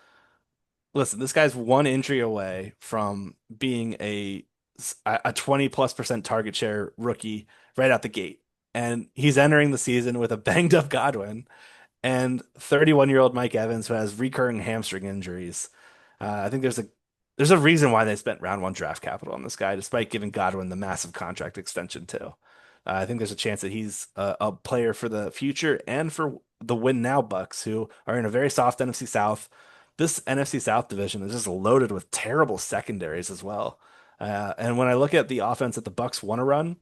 listen, this guy's one injury away from being a 20+% target share rookie right out the gate. And he's entering the season with a banged up Godwin and 31-year-old Mike Evans who has recurring hamstring injuries. I think there's a reason why they spent round one draft capital on this guy, despite giving Godwin the massive contract extension too. I think there's a chance that he's a player for the future and for the win now Bucks, who are in a very soft NFC South. This NFC South division is just loaded with terrible secondaries as well. And when I look at the offense that the Bucks want to run,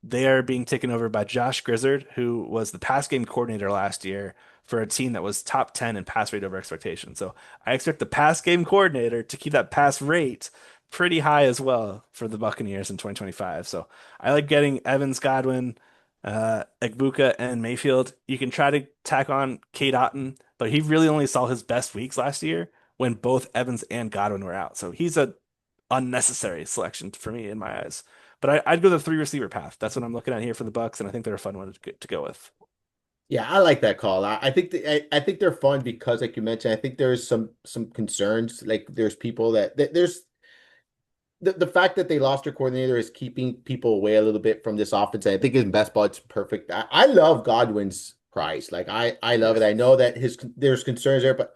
they are being taken over by Josh Grizzard, who was the pass game coordinator last year for a team that was top 10 in pass rate over expectation. So I expect the pass game coordinator to keep that pass rate pretty high as well for the Buccaneers in 2025. So I like getting Evans, Godwin, Egbuka, and Mayfield. You can try to tack on Cade Otton, but he really only saw his best weeks last year when both Evans and Godwin were out. So he's a unnecessary selection for me in my eyes. But I'd go the three receiver path. That's what I'm looking at here for the Bucks, and I think they're a fun one to go with. Yeah, I like that call. I think they're fun because, like you mentioned, I think there's some concerns. Like there's people there's the fact that they lost their coordinator is keeping people away a little bit from this offense. I think his best bud's perfect. I love Godwin's price. Like I love it. I know that there's concerns there, but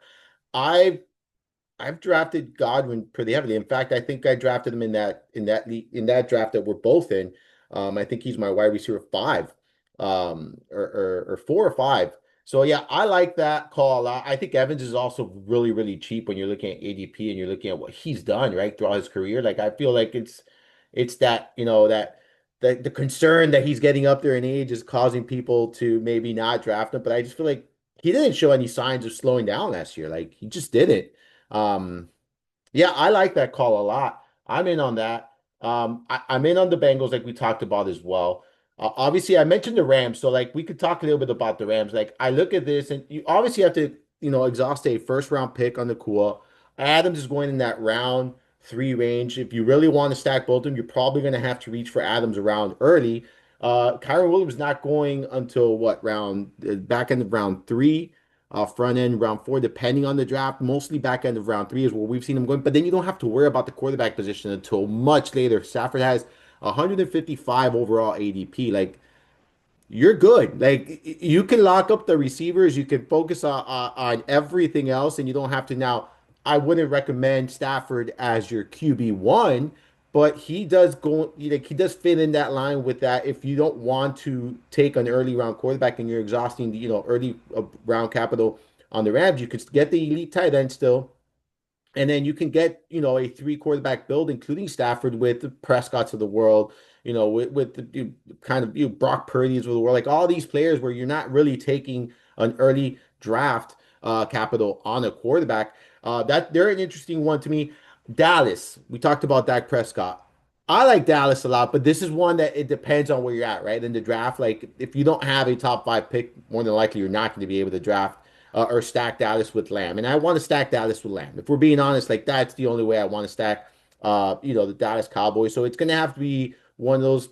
I I've drafted Godwin pretty heavily. In fact, I think I drafted him in that draft that we're both in. I think he's my wide receiver five, or 4 or 5. So yeah, I like that call a lot. I think Evans is also really, really cheap when you're looking at ADP and you're looking at what he's done right throughout his career. Like I feel like it's that the concern that he's getting up there in age is causing people to maybe not draft him. But I just feel like he didn't show any signs of slowing down last year. Like he just didn't. Um, yeah, I like that call a lot. I'm in on that. I'm in on the Bengals, like we talked about as well. Obviously, I mentioned the Rams, so like we could talk a little bit about the Rams. Like I look at this, and you obviously have to, exhaust a first round pick on the cool. Adams is going in that round three range. If you really want to stack both of them, you're probably going to have to reach for Adams around early. Kyron Williams not going until what round? Back end of round three, front end round four, depending on the draft. Mostly back end of round three is where we've seen him going. But then you don't have to worry about the quarterback position until much later. Stafford has 155 overall ADP. Like you're good. Like you can lock up the receivers, you can focus on everything else, and you don't have to now. I wouldn't recommend Stafford as your QB1, but he does go like he does fit in that line with that. If you don't want to take an early round quarterback and you're exhausting the early round capital on the Rams, you could get the elite tight end still. And then you can get, a three quarterback build, including Stafford with the Prescotts of the world, with the kind of Brock Purdy's of the world, like all these players where you're not really taking an early draft capital on a quarterback. That they're an interesting one to me. Dallas, we talked about Dak Prescott. I like Dallas a lot, but this is one that it depends on where you're at, right? In the draft, like if you don't have a top five pick, more than likely you're not going to be able to draft or stack Dallas with Lamb. And I want to stack Dallas with Lamb. If we're being honest, like that's the only way I want to stack, the Dallas Cowboys. So it's going to have to be one of those,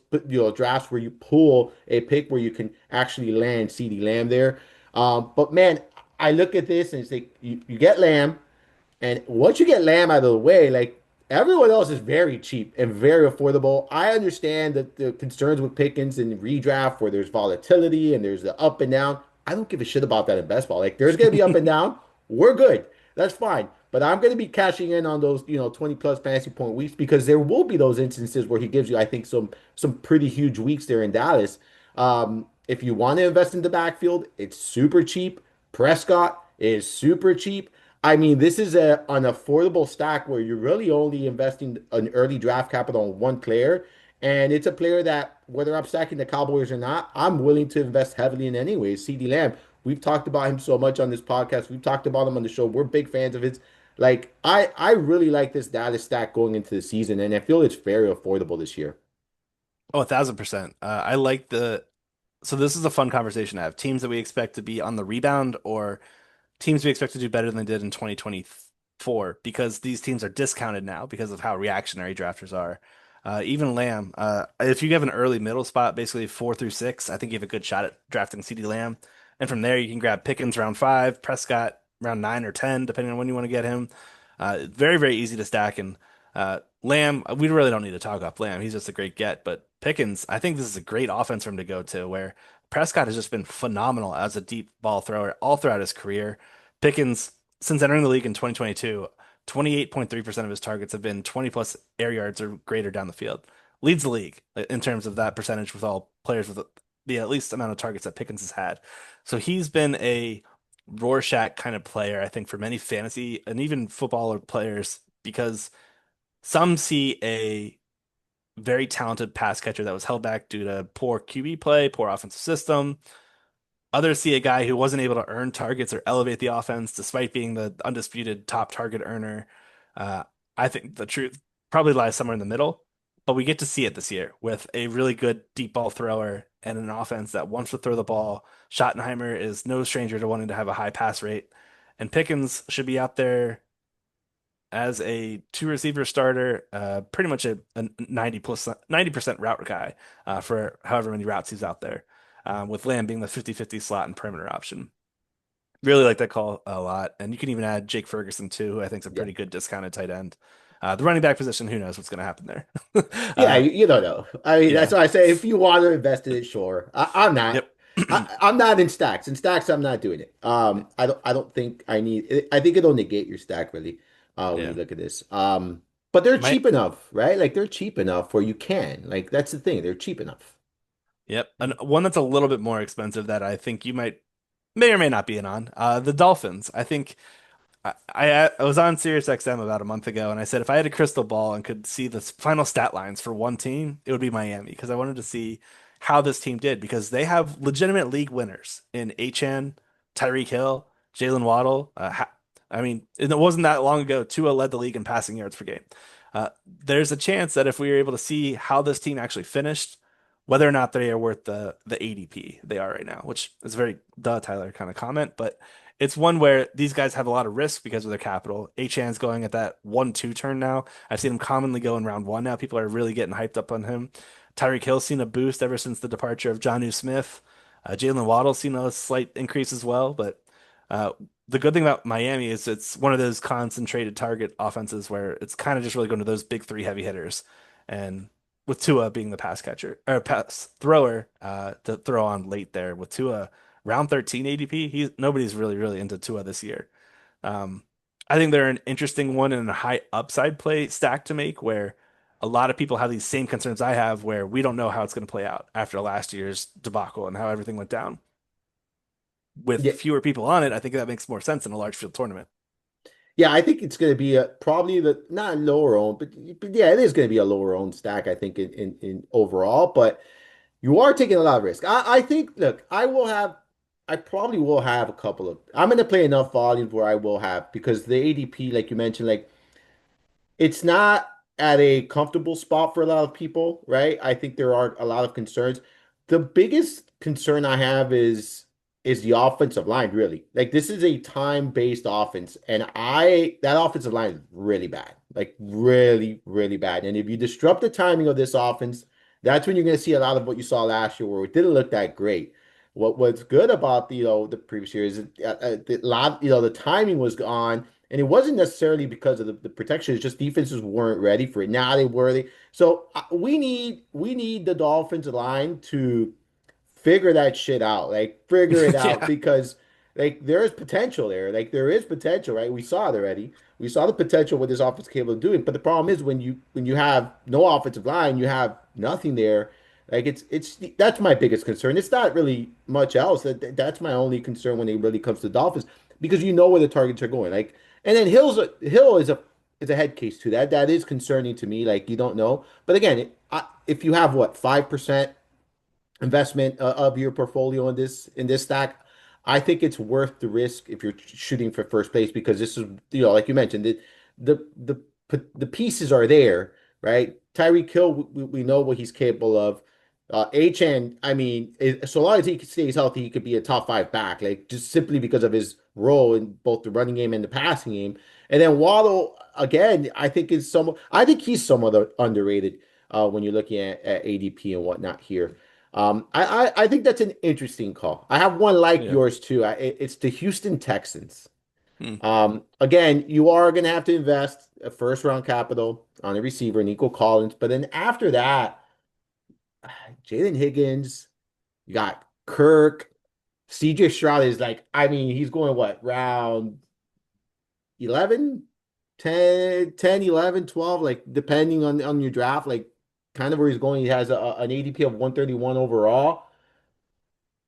drafts where you pull a pick where you can actually land CeeDee Lamb there. But man, I look at this and it's like you get Lamb. And once you get Lamb out of the way, like everyone else is very cheap and very affordable. I understand that the concerns with Pickens and redraft where there's volatility and there's the up and down. I don't give a shit about that in best ball. Like there's gonna be up and down. We're good. That's fine. But I'm gonna be cashing in on those, 20 plus fantasy point weeks because there will be those instances where he gives you, I think, some pretty huge weeks there in Dallas. If you want to invest in the backfield, it's super cheap. Prescott is super cheap. I mean, this is an affordable stack where you're really only investing an early draft capital on one player. And it's a player that, whether I'm stacking the Cowboys or not, I'm willing to invest heavily in anyways. CeeDee Lamb, we've talked about him so much on this podcast. We've talked about him on the show. We're big fans of his. Like, I really like this data stack going into the season, and I feel it's very affordable this year. Oh, 1,000%. I like the. So this is a fun conversation to have. Teams that we expect to be on the rebound or teams we expect to do better than they did in 2024 because these teams are discounted now because of how reactionary drafters are. Even Lamb, if you have an early middle spot, basically 4 through 6, I think you have a good shot at drafting CeeDee Lamb. And from there, you can grab Pickens round 5, Prescott round 9 or 10, depending on when you want to get him. Very, very easy to stack. And Lamb, we really don't need to talk up Lamb. He's just a great get. But Pickens, I think this is a great offense for him to go to where Prescott has just been phenomenal as a deep ball thrower all throughout his career. Pickens, since entering the league in 2022, 28.3% of his targets have been 20 plus air yards or greater down the field. Leads the league in terms of that percentage with all players with the at least amount of targets that Pickens has had. So he's been a Rorschach kind of player, I think, for many fantasy and even footballer players because some see a very talented pass catcher that was held back due to poor QB play, poor offensive system. Others see a guy who wasn't able to earn targets or elevate the offense despite being the undisputed top target earner. Uh, I think the truth probably lies somewhere in the middle, but we get to see it this year with a really good deep ball thrower and an offense that wants to throw the ball. Schottenheimer is no stranger to wanting to have a high pass rate, and Pickens should be out there as a two receiver starter, pretty much a 90% route guy for however many routes he's out there, with Lamb being the 50-50 slot and perimeter option. Really like that call a lot. And you can even add Jake Ferguson too, who I think is a Yeah. pretty good discounted tight end. The running back position, who knows what's going to happen there? Yeah, uh, you don't know. I mean, that's yeah. why I say if you want to invest in it, sure. I'm not. Yep. I'm not in stacks. In stacks, I'm not doing it. I don't think I need it. I think it'll negate your stack really, when you Yeah. look at this. But they're My, cheap enough, right? Like they're cheap enough where you can. Like that's the thing. They're cheap enough. yep. And one that's a little bit more expensive that I think you may or may not be in on. The Dolphins. I think I was on SiriusXM about a month ago, and I said if I had a crystal ball and could see the final stat lines for one team, it would be Miami because I wanted to see how this team did because they have legitimate league winners in Achan, Tyreek Hill, Jalen Waddle. I mean, it wasn't that long ago. Tua led the league in passing yards per game. There's a chance that if we were able to see how this team actually finished, whether or not they are worth the ADP they are right now, which is a very duh Tyler kind of comment, but it's one where these guys have a lot of risk because of their capital. Achan's going at that 1-2 turn now. I've seen him commonly go in round one now. People are really getting hyped up on him. Tyreek Hill's seen a boost ever since the departure of Jonnu Smith. Jalen Waddle's seen a slight increase as well, but uh, the good thing about Miami is it's one of those concentrated target offenses where it's kind of just really going to those big three heavy hitters. And with Tua being the pass catcher or pass thrower to throw on late there with Tua round 13 ADP, nobody's really into Tua this year. Um, I think they're an interesting one and a high upside play stack to make where a lot of people have these same concerns I have where we don't know how it's going to play out after last year's debacle and how everything went down. With Yeah, fewer people on it, I think that makes more sense in a large field tournament. yeah, I think it's going to be a probably the not lower owned, but yeah, it is going to be a lower owned stack. I think in overall, but you are taking a lot of risk. I think, look, I probably will have a couple of. I'm going to play enough volumes where I will have because the ADP, like you mentioned, like it's not at a comfortable spot for a lot of people, right? I think there are a lot of concerns. The biggest concern I have is the offensive line, really. Like this is a time-based offense, and that offensive line is really bad. Like really, really bad. And if you disrupt the timing of this offense, that's when you're going to see a lot of what you saw last year, where it didn't look that great. What's good about the previous year is the lot the timing was on and it wasn't necessarily because of the protection. It's just defenses weren't ready for it. Now they were. So we need the Dolphins line to figure that shit out. Like figure it out Yeah. because like there is potential there. Like there is potential, right? We saw it already. We saw the potential what this offense is capable of doing. But the problem is when you have no offensive line, you have nothing there. Like it's that's my biggest concern. It's not really much else. That's my only concern when it really comes to Dolphins because you know where the targets are going. Like and then Hill is a head case too. That is concerning to me. Like you don't know. But again, if you have what 5% investment of your portfolio in this stack, I think it's worth the risk if you're shooting for first place because this is like you mentioned the the pieces are there, right? Tyreek Hill, we know what he's capable of. HN, I mean, so long as he stays healthy, he could be a top five back, like just simply because of his role in both the running game and the passing game. And then Waddle, again, I think he's somewhat underrated when you're looking at ADP and whatnot here. I think that's an interesting call. I have one like Yeah. yours too. It's the Houston Texans. Hmm. Again, you are going to have to invest a first round capital on a receiver, Nico Collins, but then after that, Jalen Higgins, you got Kirk, CJ Stroud is like, I mean, he's going what round 11, 10, 11, 12, like depending on your draft, like kind of where he's going. He has an ADP of 131 overall.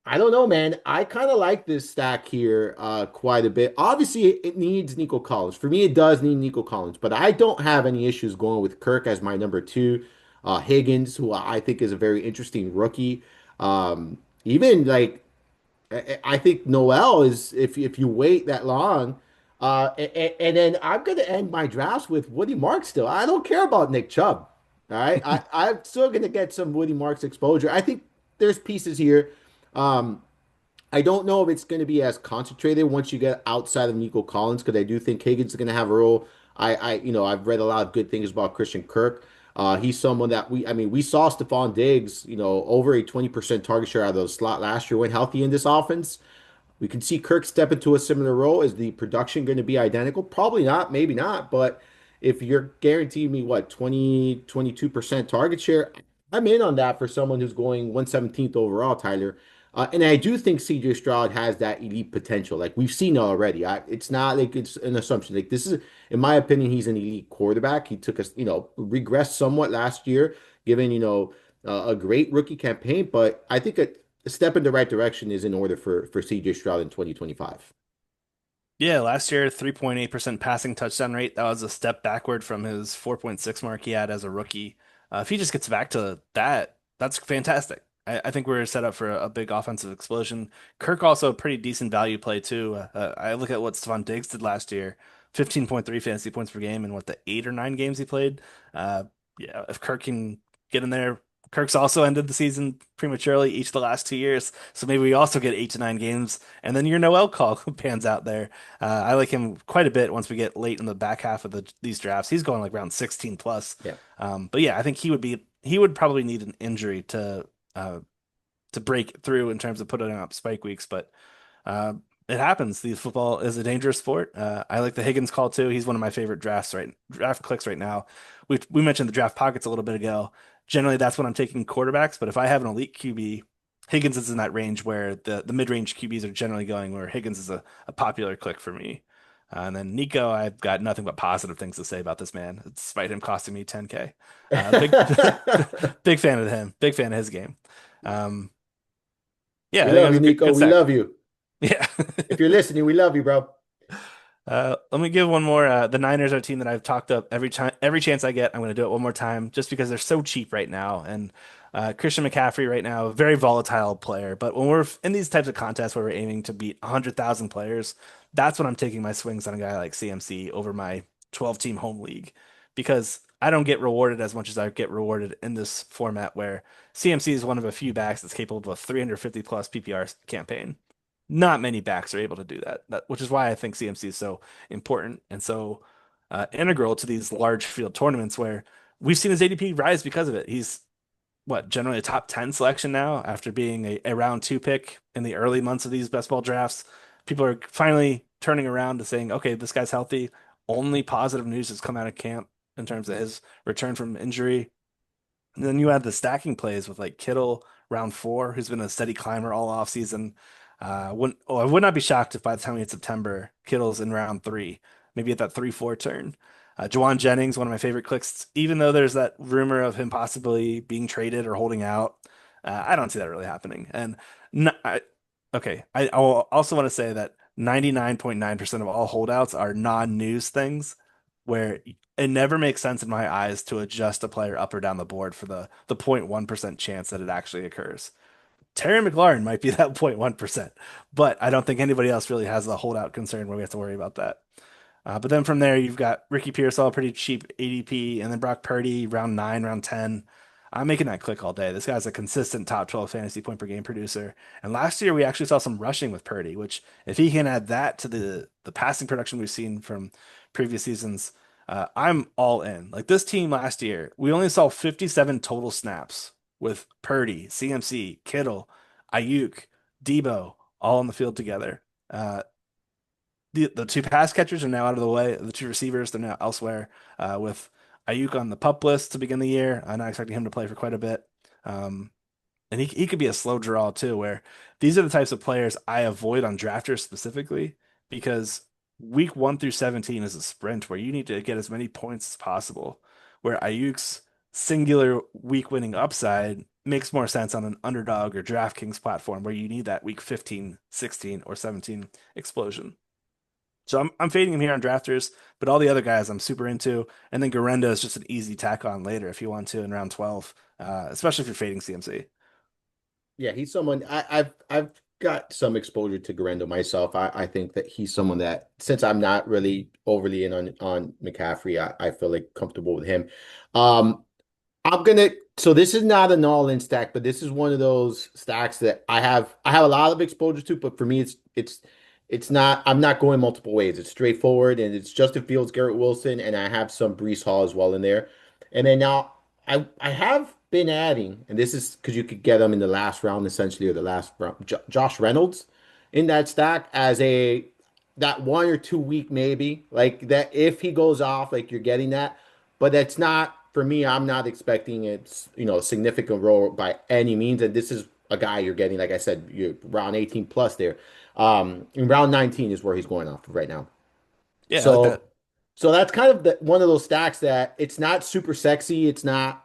I don't know, man. I kind of like this stack here quite a bit. Obviously, it needs Nico Collins. For me, it does need Nico Collins, but I don't have any issues going with Kirk as my number two. Higgins, who I think is a very interesting rookie. Even like I think Noel is if you wait that long, and then I'm gonna end my drafts with Woody Marks still. I don't care about Nick Chubb. All right, I'm still gonna get some Woody Marks exposure. I think there's pieces here. Um, I don't know if it's going to be as concentrated once you get outside of Nico Collins because I do think Higgins is going to have a role. I've read a lot of good things about Christian Kirk. He's someone that I mean, we saw Stephon Diggs, over a 20% target share out of the slot last year when healthy in this offense. We can see Kirk step into a similar role. Is the production going to be identical? Probably not, maybe not. But if you're guaranteeing me what 22% target share, I'm in on that for someone who's going 117th overall, Tyler. And I do think CJ Stroud has that elite potential. Like we've seen it already. It's not like it's an assumption. Like this is, in my opinion, he's an elite quarterback. He took us, regressed somewhat last year, given a great rookie campaign. But I think a step in the right direction is in order for CJ Stroud in 2025. Yeah, last year, 3.8% passing touchdown rate. That was a step backward from his 4.6 mark he had as a rookie. If he just gets back to that, that's fantastic. I think we're set up for a big offensive explosion. Kirk also a pretty decent value play too. I look at what Stephon Diggs did last year, 15.3 fantasy points per game in what the 8 or 9 games he played. Uh, yeah, if Kirk can get in there, Kirk's also ended the season prematurely each of the last 2 years. So maybe we also get 8 to 9 games, and then your Noel call pans out there. I like him quite a bit once we get late in the back half of these drafts. He's going like around 16 plus. Yeah. But yeah, I think he would probably need an injury uh, to break through in terms of putting up spike weeks, but uh, it happens. The football is a dangerous sport. I like the Higgins call too. He's one of my favorite draft clicks right now. We mentioned the draft pockets a little bit ago. Generally, that's when I'm taking quarterbacks, but if I have an elite QB, Higgins is in that range where the mid-range QBs are generally going, where Higgins is a popular click for me. And then Nico, I've got nothing but positive things to say about this man, despite him costing me 10K. Big big fan of him. Big fan of his game. Um, yeah, We I think it love was you, a good Nico. good We stack. love you. Yeah. If you're listening, we love you, bro. Let me give one more. The Niners are a team that I've talked up every chance I get. I'm going to do it one more time, just because they're so cheap right now. And Christian McCaffrey right now, a very volatile player. But when we're in these types of contests where we're aiming to beat 100,000 players, that's when I'm taking my swings on a guy like CMC over my 12-team home league, because I don't get rewarded as much as I get rewarded in this format where CMC is one of a few backs that's capable of a 350 plus PPR campaign. Not many backs are able to do which is why I think CMC is so important and so integral to these large field tournaments where we've seen his ADP rise because of it. He's generally a top 10 selection now after being a round two pick in the early months of these best ball drafts. People are finally turning around to saying, okay, this guy's healthy. Only positive news has come out of camp in terms of his return from injury. And then you have the stacking plays with like Kittle round four, who's been a steady climber all off season. I would not be shocked if by the time we hit September, Kittle's in round three, maybe at that 3-4 turn. Jawan Jennings, one of my favorite clicks, even though there's that rumor of him possibly being traded or holding out. I don't see that really happening. And no, okay, I also want to say that 99.9% of all holdouts are non-news things where it never makes sense in my eyes to adjust a player up or down the board for the 0.1% chance that it actually occurs. Terry McLaurin might be that 0.1%, but I don't think anybody else really has a holdout concern where we have to worry about that. But then from there, you've got Ricky Pearsall, pretty cheap ADP, and then Brock Purdy, round nine, round 10. I'm making that click all day. This guy's a consistent top 12 fantasy point per game producer. And last year, we actually saw some rushing with Purdy, which if he can add that to the passing production we've seen from previous seasons, I'm all in. Like this team last year, we only saw 57 total snaps with Purdy, CMC, Kittle, Ayuk, Debo, all on the field together. The two pass catchers are now out of the way. The two receivers, they're now elsewhere. With Ayuk on the pup list to begin the year, I'm not expecting him to play for quite a bit. Um, and he could be a slow draw too, where these are the types of players I avoid on drafters specifically because week 1 through 17 is a sprint where you need to get as many points as possible. Where Ayuk's singular week winning upside makes more sense on an underdog or DraftKings platform where you need that week 15, 16, or 17 explosion. So I'm fading him here on drafters, but all the other guys I'm super into. And then Garenda is just an easy tack on later if you want to in round 12, especially if you're fading CMC. Yeah, he's someone I've got some exposure to Garendo myself. I think that he's someone that since I'm not really overly in on McCaffrey, I feel like comfortable with him. Um, I'm gonna so this is not an all-in stack, but this is one of those stacks that I have a lot of exposure to, but for me it's not I'm not going multiple ways. It's straightforward and it's Justin Fields, Garrett Wilson, and I have some Brees Hall as well in there. And then now I have been adding, and this is because you could get them in the last round essentially or the last round, Josh Reynolds in that stack as a that 1 or 2 week maybe like that if he goes off like you're getting that but that's not for me. I'm not expecting it's a significant role by any means. And this is a guy you're getting, like I said, you're around 18 plus there. In round 19 is where he's going off of right now. Yeah, I like So, that. so that's kind of one of those stacks that it's not super sexy. It's not,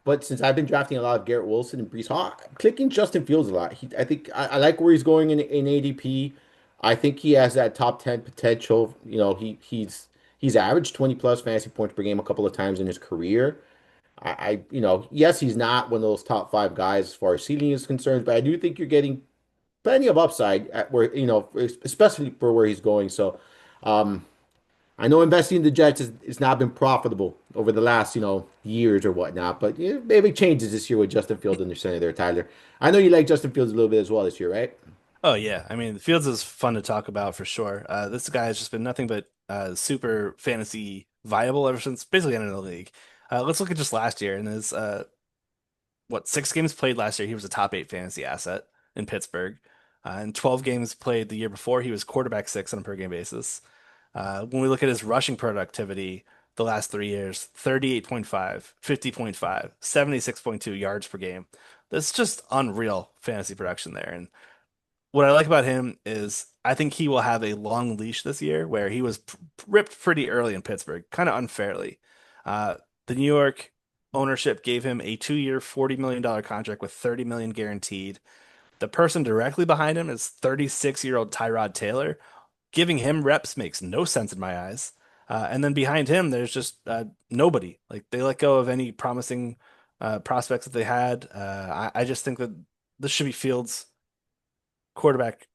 but since I've been drafting a lot of Garrett Wilson and Brees Hall, I'm clicking Justin Fields a lot. I think I like where he's going in ADP. I think he has that top 10 potential. He's averaged 20 plus fantasy points per game a couple of times in his career. yes, he's not one of those top five guys as far as ceiling is concerned, but I do think you're getting plenty of upside at where, especially for where he's going. So, um, I know investing in the Jets has not been profitable over the last, years or whatnot, but maybe changes this year with Justin Fields in the center there, Tyler. I know you like Justin Fields a little bit as well this year, right? Oh yeah, I mean Fields is fun to talk about for sure. This guy has just been nothing but super fantasy viable ever since basically entering the league. Let's look at just last year and his what 6 games played last year. He was a top 8 fantasy asset in Pittsburgh. In 12 games played the year before, he was quarterback 6 on a per game basis. When we look at his rushing productivity the last 3 years, 38.5, 50.5, 76.2 yards per game. That's just unreal fantasy production there. And what I like about him is I think he will have a long leash this year where he was ripped pretty early in Pittsburgh, kind of unfairly. Uh, the New York ownership gave him a 2-year, $40 million contract with 30 million guaranteed. The person directly behind him is 36-year-old Tyrod Taylor. Giving him reps makes no sense in my eyes. And then behind him, there's just nobody. Like they let go of any promising prospects that they had. I just think that this should be Fields' quarterback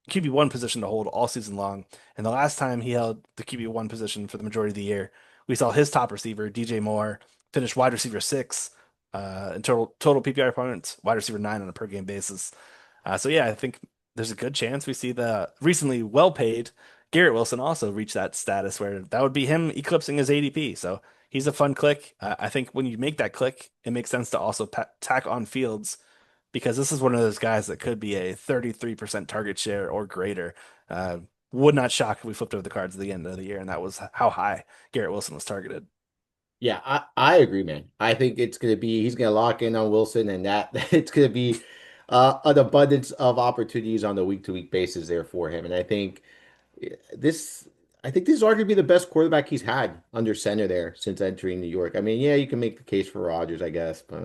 QB1 position to hold all season long. And the last time he held the QB1 position for the majority of the year, we saw his top receiver, DJ Moore, finish wide receiver 6 in total PPR points, wide receiver 9 on a per game basis. So yeah, I think there's a good chance we see the recently well paid Garrett Wilson also reach that status where that would be him eclipsing his ADP. So he's a fun click. I think when you make that click, it makes sense to also tack on Fields because this is one of those guys that could be a 33% target share or greater. Uh, would not shock if we flipped over the cards at the end of the year, and that was how high Garrett Wilson was targeted. Yeah, I agree, man. I think he's gonna lock in on Wilson, and that it's gonna be an abundance of opportunities on the week-to-week basis there for him. And this, I think this is arguably the best quarterback he's had under center there since entering New York. I mean, yeah, you can make the case for Rodgers, I guess, but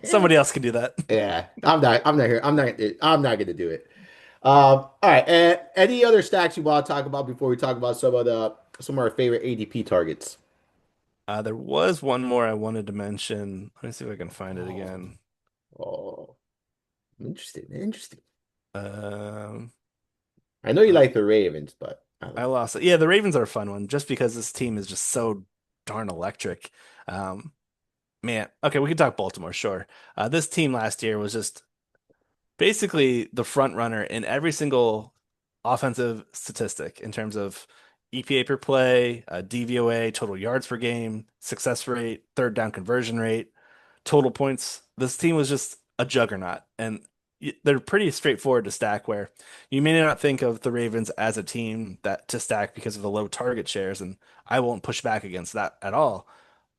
Somebody else can do that. yeah, I'm not here. I'm not gonna do it. All right. And any other stacks you want to talk about before we talk about some of our favorite ADP targets? There was one more I wanted to mention. Let me see if I can find it Oh, again. oh, interesting, interesting. Um, I know you uh, like the Ravens, but I don't I know. lost it. Yeah, the Ravens are a fun one just because this team is just so darn electric. Um, man, okay, we can talk Baltimore, sure. This team last year was just basically the front runner in every single offensive statistic in terms of EPA per play, DVOA, total yards per game, success rate, third down conversion rate, total points. This team was just a juggernaut, and they're pretty straightforward to stack. Where you may not think of the Ravens as a team that to stack because of the low target shares, and I won't push back against that at all.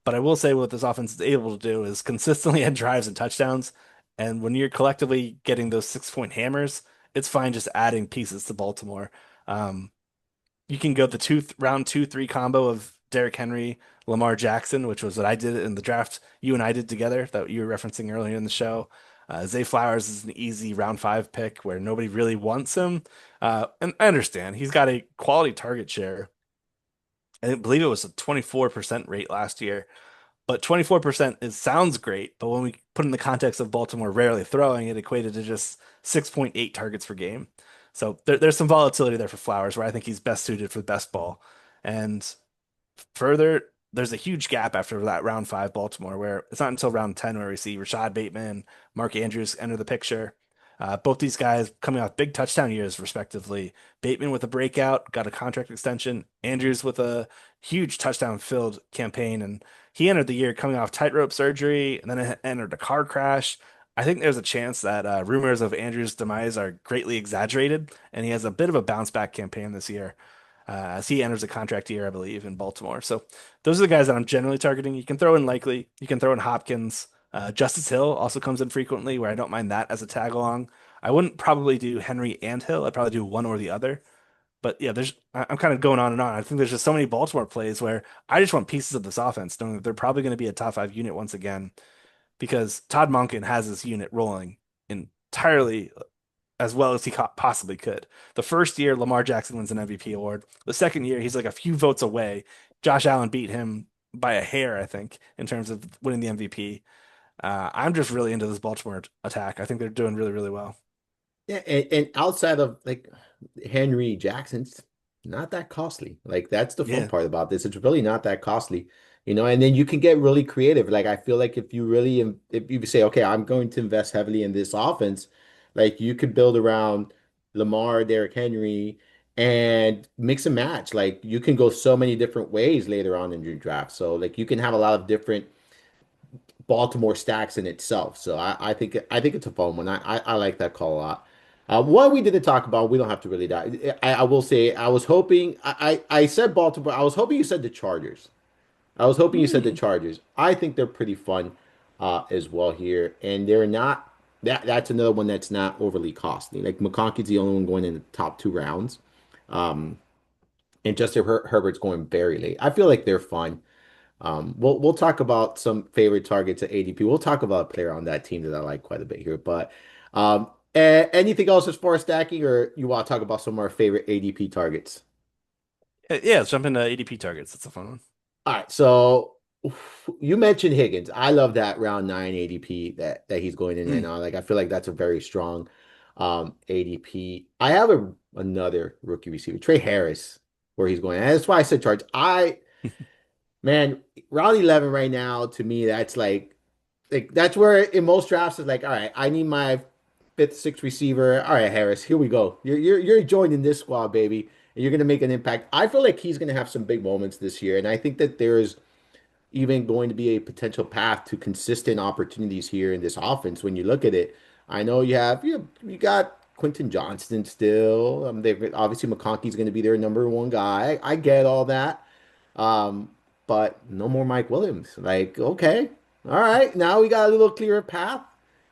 But I will say what this offense is able to do is consistently add drives and touchdowns. And when you're collectively getting those 6 point hammers, it's fine just adding pieces to Baltimore. Um, you can go the round 2, 3 combo of Derrick Henry, Lamar Jackson, which was what I did in the draft you and I did together that you were referencing earlier in the show. Zay Flowers is an easy round 5 pick where nobody really wants him. And I understand he's got a quality target share. I believe it was a 24% rate last year. But 24% is sounds great, but when we put in the context of Baltimore rarely throwing, it equated to just 6.8 targets per game. So there's some volatility there for Flowers, where I think he's best suited for the best ball. And further, there's a huge gap after that round 5 Baltimore, where it's not until round 10 where we see Rashad Bateman, Mark Andrews enter the picture. Both these guys coming off big touchdown years, respectively. Bateman with a breakout, got a contract extension. Andrews with a huge touchdown filled campaign. And he entered the year coming off tightrope surgery and then entered a car crash. I think there's a chance that rumors of Andrews' demise are greatly exaggerated, and he has a bit of a bounce back campaign this year as he enters a contract year, I believe, in Baltimore. So those are the guys that I'm generally targeting. You can throw in Likely, you can throw in Hopkins. Justice Hill also comes in frequently, where I don't mind that as a tag along. I wouldn't probably do Henry and Hill. I'd probably do one or the other. But yeah, I'm kind of going on and on. I think there's just so many Baltimore plays where I just want pieces of this offense, knowing that they're probably going to be a top 5 unit once again, because Todd Monken has this unit rolling entirely as well as he possibly could. The first year, Lamar Jackson wins an MVP award. The second year, he's like a few votes away. Josh Allen beat him by a hair, I think, in terms of winning the MVP. I'm just really into this Baltimore attack. I think they're doing really, really well. Yeah, and outside of like Henry Jackson's not that costly. Like that's the fun Yeah. part about this. It's really not that costly, and then you can get really creative. Like I feel like if you really if you say, okay, I'm going to invest heavily in this offense, like you could build around Lamar, Derrick Henry, and mix and match. Like you can go so many different ways later on in your draft. So like you can have a lot of different Baltimore stacks in itself. So I think it's a fun one. I like that call a lot. What we didn't talk about, we don't have to really die. I will say I was hoping I said Baltimore. I was hoping you said the Chargers. I was hoping you said the Hmm. Chargers. I think they're pretty fun as well here, and they're not that's another one that's not overly costly. Like McConkey's the only one going in the top two rounds, and Justin Herbert's going very late. I feel like they're fun. We'll talk about some favorite targets at ADP. We'll talk about a player on that team that I like quite a bit here. But anything else as far as stacking, or you want to talk about some of our favorite ADP targets? Yeah, let's jump into ADP targets. That's a fun one. All right, so you mentioned Higgins. I love that round nine ADP that he's going in right Mm. now. Like I feel like that's a very strong ADP. I have another rookie receiver, Trey Harris, where he's going. And that's why I said charge. Man, round 11 right now to me, that's like that's where in most drafts it's like, all right, I need my fifth, sixth receiver. All right, Harris, here we go. You're joining this squad, baby, and you're gonna make an impact. I feel like he's gonna have some big moments this year, and I think that there's even going to be a potential path to consistent opportunities here in this offense when you look at it. I know you got Quentin Johnston still. They've obviously McConkey's going to be their number one guy. I get all that. Um, but no more Mike Williams. Like, okay, all right, now we got a little clearer path.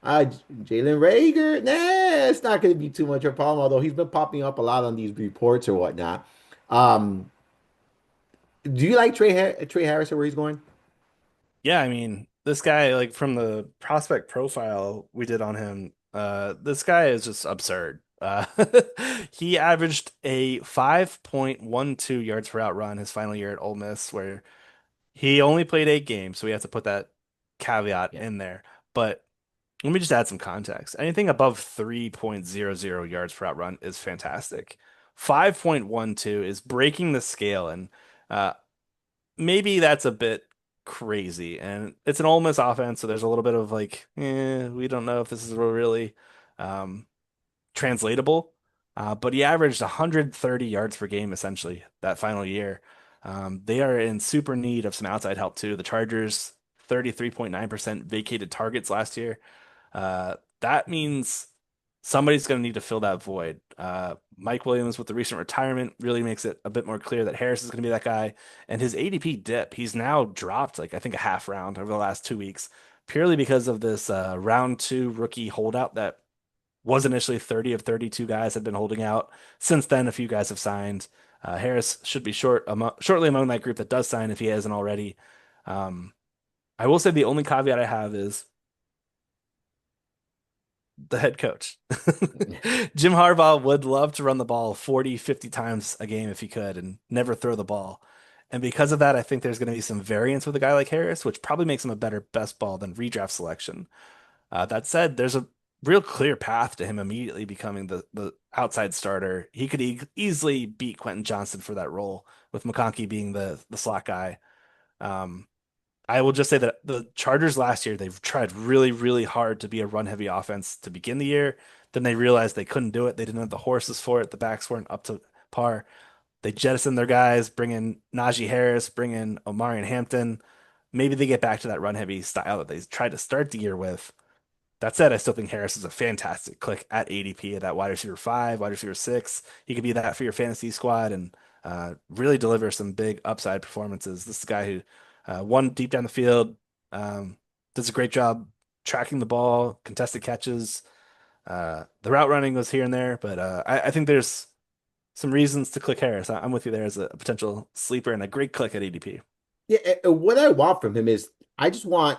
Jalen Rager, nah, it's not going to be too much of a problem. Although he's been popping up a lot on these reports or whatnot. Um, do you like Trey Harris or where he's going? Yeah, I mean, this guy, like from the prospect profile we did on him, this guy is just absurd. He averaged a 5.12 yards per out run his final year at Ole Miss, where he only played 8 games, so we have to put that caveat Yeah. in there. But let me just add some context. Anything above 3.00 yards per out run is fantastic. 5.12 is breaking the scale, and uh, maybe that's a bit crazy. And it's an Ole Miss offense, so there's a little bit of like, we don't know if this is really um, translatable. But he averaged 130 yards per game essentially that final year. They are in super need of some outside help too. The Chargers 33.9% vacated targets last year. That means somebody's going to need to fill that void. Mike Williams, with the recent retirement, really makes it a bit more clear that Harris is going to be that guy. And his ADP dip, he's now dropped like I think a half round over the last 2 weeks, purely because of this round two rookie holdout that was initially 30 of 32 guys had been holding out. Since then, a few guys have signed. Harris should be shortly among that group that does sign if he hasn't already. Um, I will say the only caveat I have is the head coach. Jim Harbaugh would love to run the ball 40, 50 times a game if he could and never throw the ball. And because of that, I think there's going to be some variance with a guy like Harris, which probably makes him a better best ball than redraft selection. That said, there's a real clear path to him immediately becoming the outside starter. He could easily beat Quentin Johnston for that role, with McConkey being the slot guy. Um, I will just say that the Chargers last year, they've tried really, really hard to be a run heavy offense to begin the year. Then they realized they couldn't do it. They didn't have the horses for it. The backs weren't up to par. They jettisoned their guys, bring in Najee Harris, bring in Omari and Hampton. Maybe they get back to that run heavy style that they tried to start the year with. That said, I still think Harris is a fantastic click at ADP at that wide receiver five, wide receiver six. He could be that for your fantasy squad and really deliver some big upside performances. This is a guy who won deep down the field, um, does a great job tracking the ball, contested catches. The route running was here and there, but I think there's some reasons to click Harris. I'm with you there as a potential sleeper and a great click at ADP. Yeah, what I want from him is I just want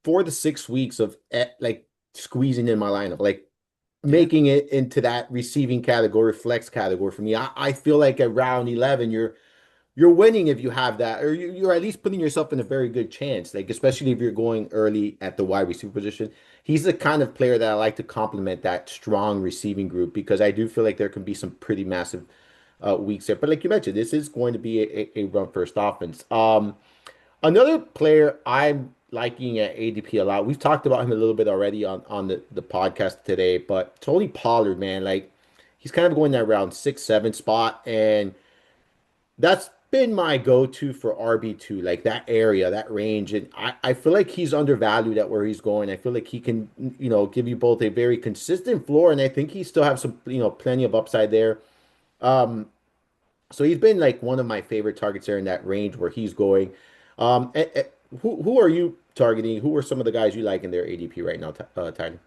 4 to 6 weeks of like squeezing in my lineup, like Yeah. making it into that receiving category, flex category for me. I feel like at round 11, you're winning if you have that, or you're at least putting yourself in a very good chance. Like especially if you're going early at the wide receiver position. He's the kind of player that I like to complement that strong receiving group because I do feel like there can be some pretty massive weeks there. But like you mentioned, this is going to be a run first offense. Another player I'm liking at ADP a lot. We've talked about him a little bit already on the podcast today, but Tony Pollard, man, like he's kind of going that round 6, 7 spot, and that's been my go-to for RB2, like that area, that range. And I feel like he's undervalued at where he's going. I feel like he can, give you both a very consistent floor, and I think he still have some, plenty of upside there. Um, so he's been like one of my favorite targets there in that range where he's going. Who are you targeting? Who are some of the guys you like in their ADP right now, Tyler?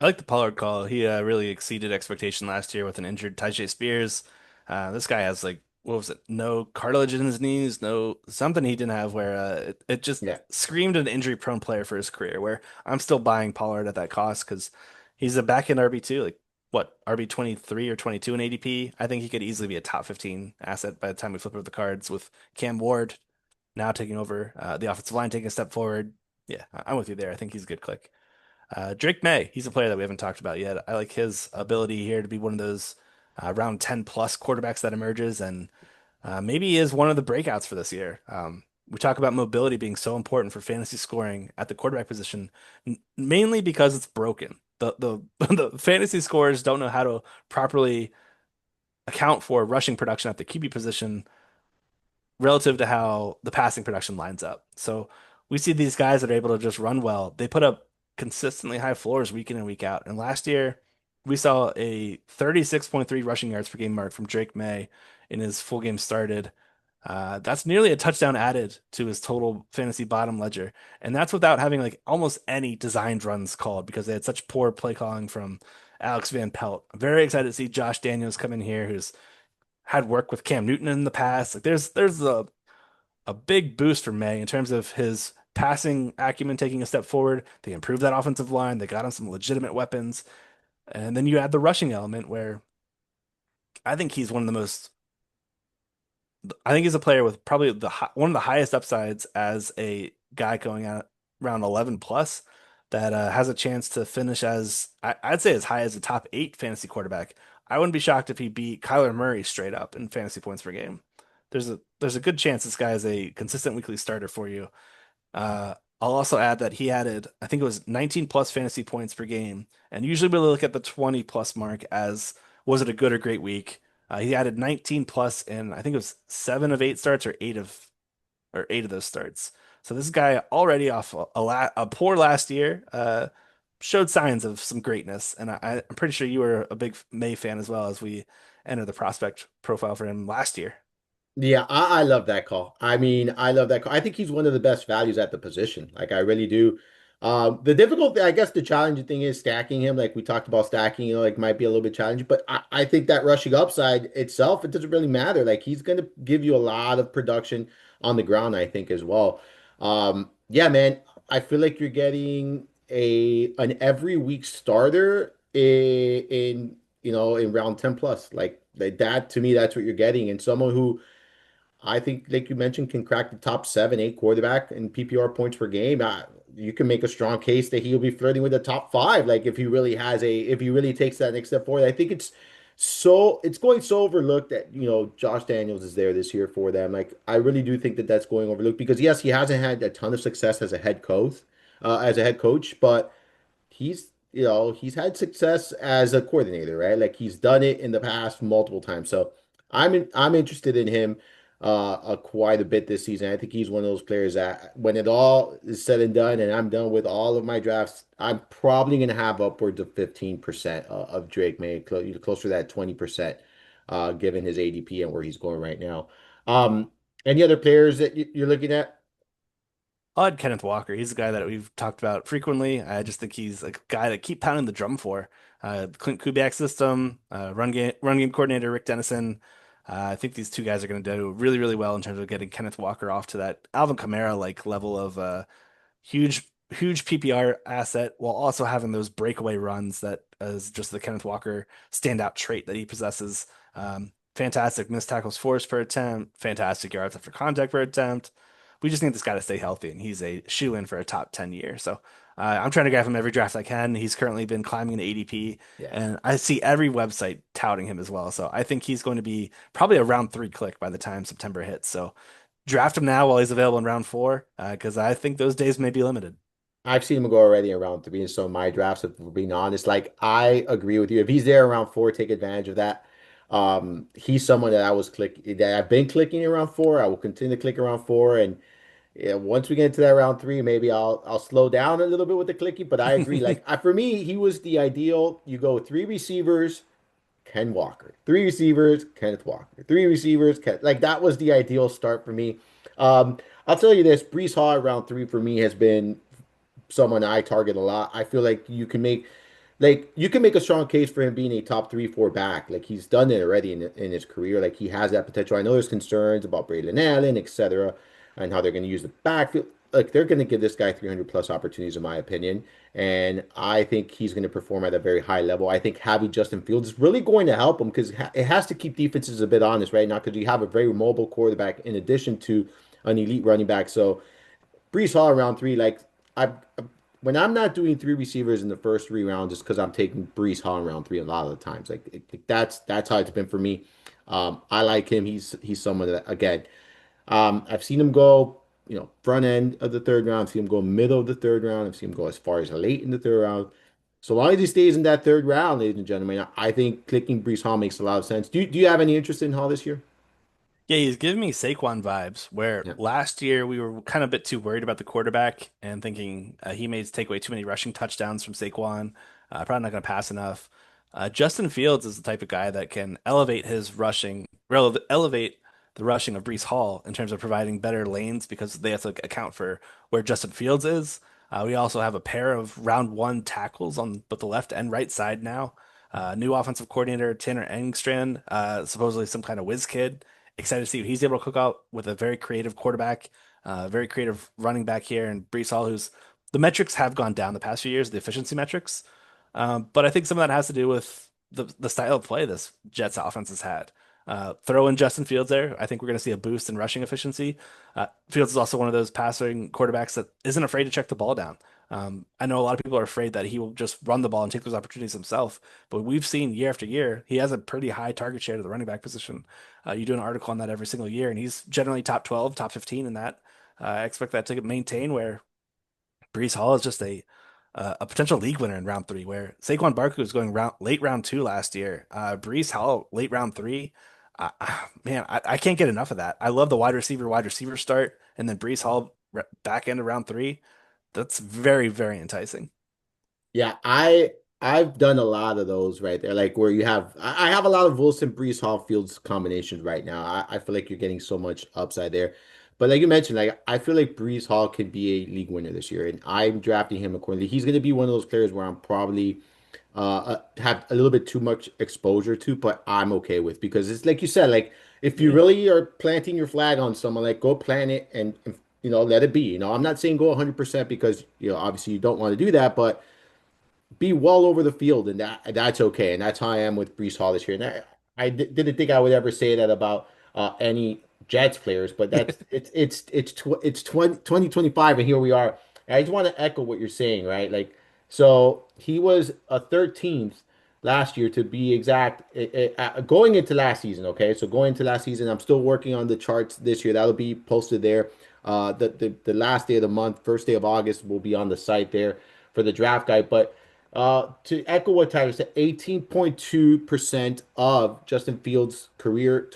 I like the Pollard call. He really exceeded expectation last year with an injured Tyjae Spears. This guy has like what was it? No cartilage in his knees, no something he didn't have where it just Yeah. screamed an injury-prone player for his career. Where I'm still buying Pollard at that cost because he's a back-end RB2, like what RB 23 or 22 in ADP. I think he could easily be a top 15 asset by the time we flip over the cards with Cam Ward now taking over, the offensive line taking a step forward. Yeah, I'm with you there. I think he's a good click. Drake May, he's a player that we haven't talked about yet. I like his ability here to be one of those round 10 plus quarterbacks that emerges, and maybe he is one of the breakouts for this year. We talk about mobility being so important for fantasy scoring at the quarterback position, mainly because it's broken. The fantasy scorers don't know how to properly account for rushing production at the QB position relative to how the passing production lines up. So we see these guys that are able to just run well. They put up consistently high floors week in and week out. And last year, we saw a 36.3 rushing yards per game mark from Drake May in his full game started. That's nearly a touchdown added to his total fantasy bottom ledger. And that's without having like almost any designed runs called because they had such poor play calling from Alex Van Pelt. I'm very excited to see Josh Daniels come in here, who's had work with Cam Newton in the past. Like there's a big boost for May in terms of his passing acumen taking a step forward. They improved that offensive line. They got him some legitimate weapons. And then you add the rushing element where I think he's one of the most I think he's a player with probably one of the highest upsides as a guy going out around 11 plus that has a chance to finish as I'd say as high as a top 8 fantasy quarterback. I wouldn't be shocked if he beat Kyler Murray straight up in fantasy points per game. There's a good chance this guy is a consistent weekly starter for you. I'll also add that he added, I think it was 19 plus fantasy points per game. And usually we look at the 20 plus mark as was it a good or great week? He added 19 plus in I think it was 7 of 8 starts or 8 of those starts. So this guy already off a poor last year, showed signs of some greatness. And I'm pretty sure you were a big May fan as well as we enter the prospect profile for him last year. Yeah, I love that call. I mean, I love that call. I think he's one of the best values at the position. Like, I really do. The difficult, I guess, the challenging thing is stacking him. Like we talked about stacking, like might be a little bit challenging. But I think that rushing upside itself, it doesn't really matter. Like he's going to give you a lot of production on the ground, I think, as well. Yeah, man, I feel like you're getting an every week starter in round 10 plus. Like that to me, that's what you're getting. And someone who I think, like you mentioned, can crack the top 7, 8 quarterback in PPR points per game. You can make a strong case that he'll be flirting with the top 5. Like if he really takes that next step forward, I think it's going so overlooked that Josh Daniels is there this year for them. Like I really do think that that's going overlooked because yes, he hasn't had a ton of success as a head coach, but he's had success as a coordinator, right? Like he's done it in the past multiple times. So I'm interested in him quite a bit this season. I think he's one of those players that when it all is said and done, and I'm done with all of my drafts, I'm probably going to have upwards of 15% of Drake May, closer to that 20%, given his ADP and where he's going right now. Any other players that you're looking at? Odd Kenneth Walker. He's a guy that we've talked about frequently. I just think he's a guy to keep pounding the drum for. Clint Kubiak system, run game coordinator Rick Dennison. I think these two guys are going to do really, really well in terms of getting Kenneth Walker off to that Alvin Kamara like level of huge PPR asset while also having those breakaway runs that is just the Kenneth Walker standout trait that he possesses. fantastic missed tackles forced per attempt, fantastic yards after contact per attempt. We just need this guy to stay healthy, and he's a shoe-in for a top 10 year. So I'm trying to grab him every draft I can. He's currently been climbing the ADP, Yeah. and I see every website touting him as well. So I think he's going to be probably a round three click by the time September hits. So draft him now while he's available in round four, because I think those days may be limited. I've seen him go already in round three in some of my drafts, if we're being honest. Like, I agree with you. If he's there around four, take advantage of that. He's someone that I've been clicking around four. I will continue to click around four. And yeah, once we get into that round three, maybe I'll slow down a little bit with the clicking. But I agree. For me, he was the ideal. You go three receivers, Ken Walker. Three receivers, Kenneth Walker. Three receivers, like that was the ideal start for me. I'll tell you this, Brees Hall at round three for me has been someone I target a lot. I feel like you can make a strong case for him being a top three, four back. Like he's done it already in his career. Like he has that potential. I know there's concerns about Braylon Allen, etc., and how they're going to use the backfield. Like they're going to give this guy 300 plus opportunities, in my opinion, and I think he's going to perform at a very high level. I think having Justin Fields is really going to help him because it has to keep defenses a bit honest right now because you have a very mobile quarterback in addition to an elite running back. So Brees Hall round three, like I when I'm not doing three receivers in the first three rounds, it's because I'm taking Brees Hall in round three a lot of the times. That's how it's been for me. I like him. He's someone that again, I've seen him go, front end of the third round. I've seen him go middle of the third round. I've seen him go as far as late in the third round. So long as he stays in that third round, ladies and gentlemen, I think clicking Brees Hall makes a lot of sense. Do you have any interest in Hall this year? Yeah, he's giving me Saquon vibes, where Yeah. last year we were kind of a bit too worried about the quarterback and thinking he may take away too many rushing touchdowns from Saquon. Probably not going to pass enough. Justin Fields is the type of guy that can elevate his rushing, elevate the rushing of Brees Hall in terms of providing better lanes because they have to account for where Justin Fields is. We also have a pair of round one tackles on both the left and right side now. New offensive coordinator Tanner Engstrand, supposedly some kind of whiz kid. Excited to see what he's able to cook out with a very creative quarterback, very creative running back here, and Brees Hall, who's the metrics have gone down the past few years, the efficiency metrics. But I think some of that has to do with the style of play this Jets offense has had. Throw in Justin Fields there. I think we're going to see a boost in rushing efficiency. Fields is also one of those passing quarterbacks that isn't afraid to check the ball down. I know a lot of people are afraid that he will just run the ball and take those opportunities himself, but we've seen year after year he has a pretty high target share to the running back position. You do an article on that every single year, and he's generally top 12, top 15 in that. I expect that to maintain where Brees Hall is just a potential league winner in round three, where Saquon Barkley was going late round two last year. Brees Hall late round three. Man, I can't get enough of that. I love the wide receiver start, and then Brees Hall back end of round three. That's very, very enticing. Yeah, I've done a lot of those right there. Like where you have I have a lot of Wilson Brees Hall Fields combinations right now. I feel like you're getting so much upside there. But like you mentioned, like I feel like Brees Hall could be a league winner this year, and I'm drafting him accordingly. He's going to be one of those players where I'm probably have a little bit too much exposure to, but I'm okay with because it's like you said, like if you Yeah. really are planting your flag on someone, like go plant it and let it be. I'm not saying go 100% because obviously you don't want to do that, but be well over the field, and that's okay. And that's how I am with Brees Hall this year. And I didn't think I would ever say that about any Jets players, but it's 2025, and here we are. And I just want to echo what you're saying, right? Like, so he was a 13th last year to be exact, going into last season. Okay, so going into last season, I'm still working on the charts this year. That'll be posted there. The last day of the month, first day of August, will be on the site there for the draft guide, but. To echo what Tyler said, 18.2% of Justin Fields' career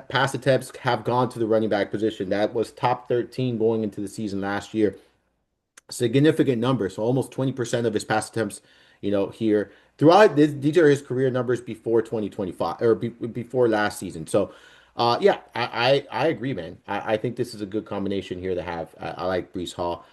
pass attempts have gone to the running back position. That was top 13 going into the season last year. Significant number. So almost 20% of his pass attempts, here throughout these are his career numbers before 2025 or before last season. So, yeah, I agree, man. I think this is a good combination here to have. I like Brees Hall.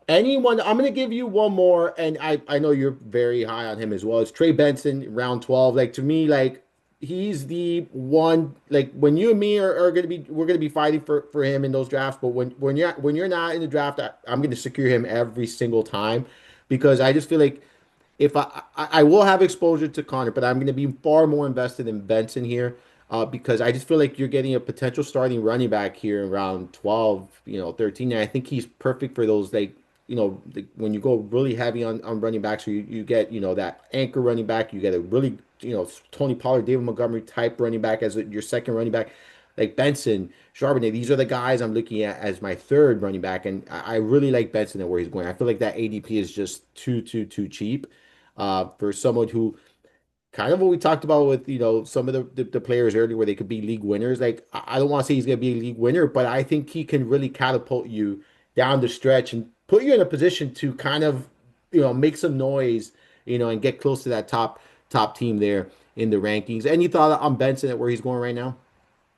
Anyone, I'm gonna give you one more, and I know you're very high on him as well. It's Trey Benson, round 12. Like to me, like he's the one. Like when you and me are we're gonna be fighting for him in those drafts. But when you're not in the draft, I'm gonna secure him every single time because I just feel like if I will have exposure to Connor, but I'm gonna be far more invested in Benson here. because I just feel like you're getting a potential starting running back here in round 12, 13. And I think he's perfect for those, like, when you go really heavy on running backs, so you get, that anchor running back, you get a really, Tony Pollard, David Montgomery type running back as your second running back, like Benson, Charbonnet. These are the guys I'm looking at as my third running back. And I really like Benson and where he's going. I feel like that ADP is just too cheap for someone who kind of what we talked about with some of the players earlier where they could be league winners. Like I don't want to say he's going to be a league winner, but I think he can really catapult you down the stretch and put you in a position to kind of make some noise, and get close to that top team there in the rankings. Any thought on Benson at where he's going right now?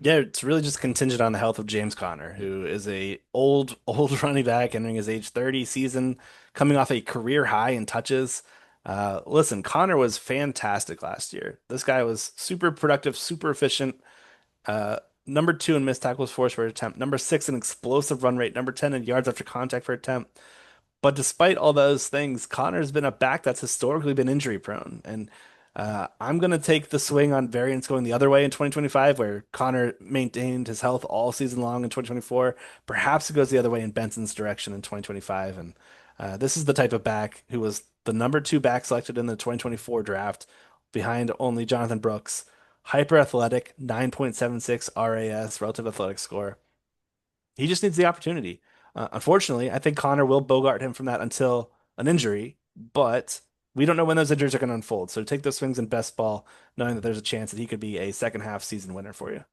Yeah, it's really just contingent on the health of James Conner, who is a old running back entering his age 30 season, coming off a career high in touches. Listen, Connor was fantastic last year. This guy was super productive, super efficient. Number two in missed tackles forced per attempt, number six in explosive run rate, number 10 in yards after contact per attempt. But despite all those things, Connor's been a back that's historically been injury prone. And I'm going to take the swing on variance going the other way in 2025, where Connor maintained his health all season long in 2024. Perhaps it goes the other way in Benson's direction in 2025. And this is the type of back who was the number two back selected in the 2024 draft, behind only Jonathan Brooks. Hyper athletic, 9.76 RAS, relative athletic score. He just needs the opportunity. Unfortunately, I think Connor will bogart him from that until an injury, but we don't know when those injuries are going to unfold. So take those swings in best ball, knowing that there's a chance that he could be a second half season winner for you.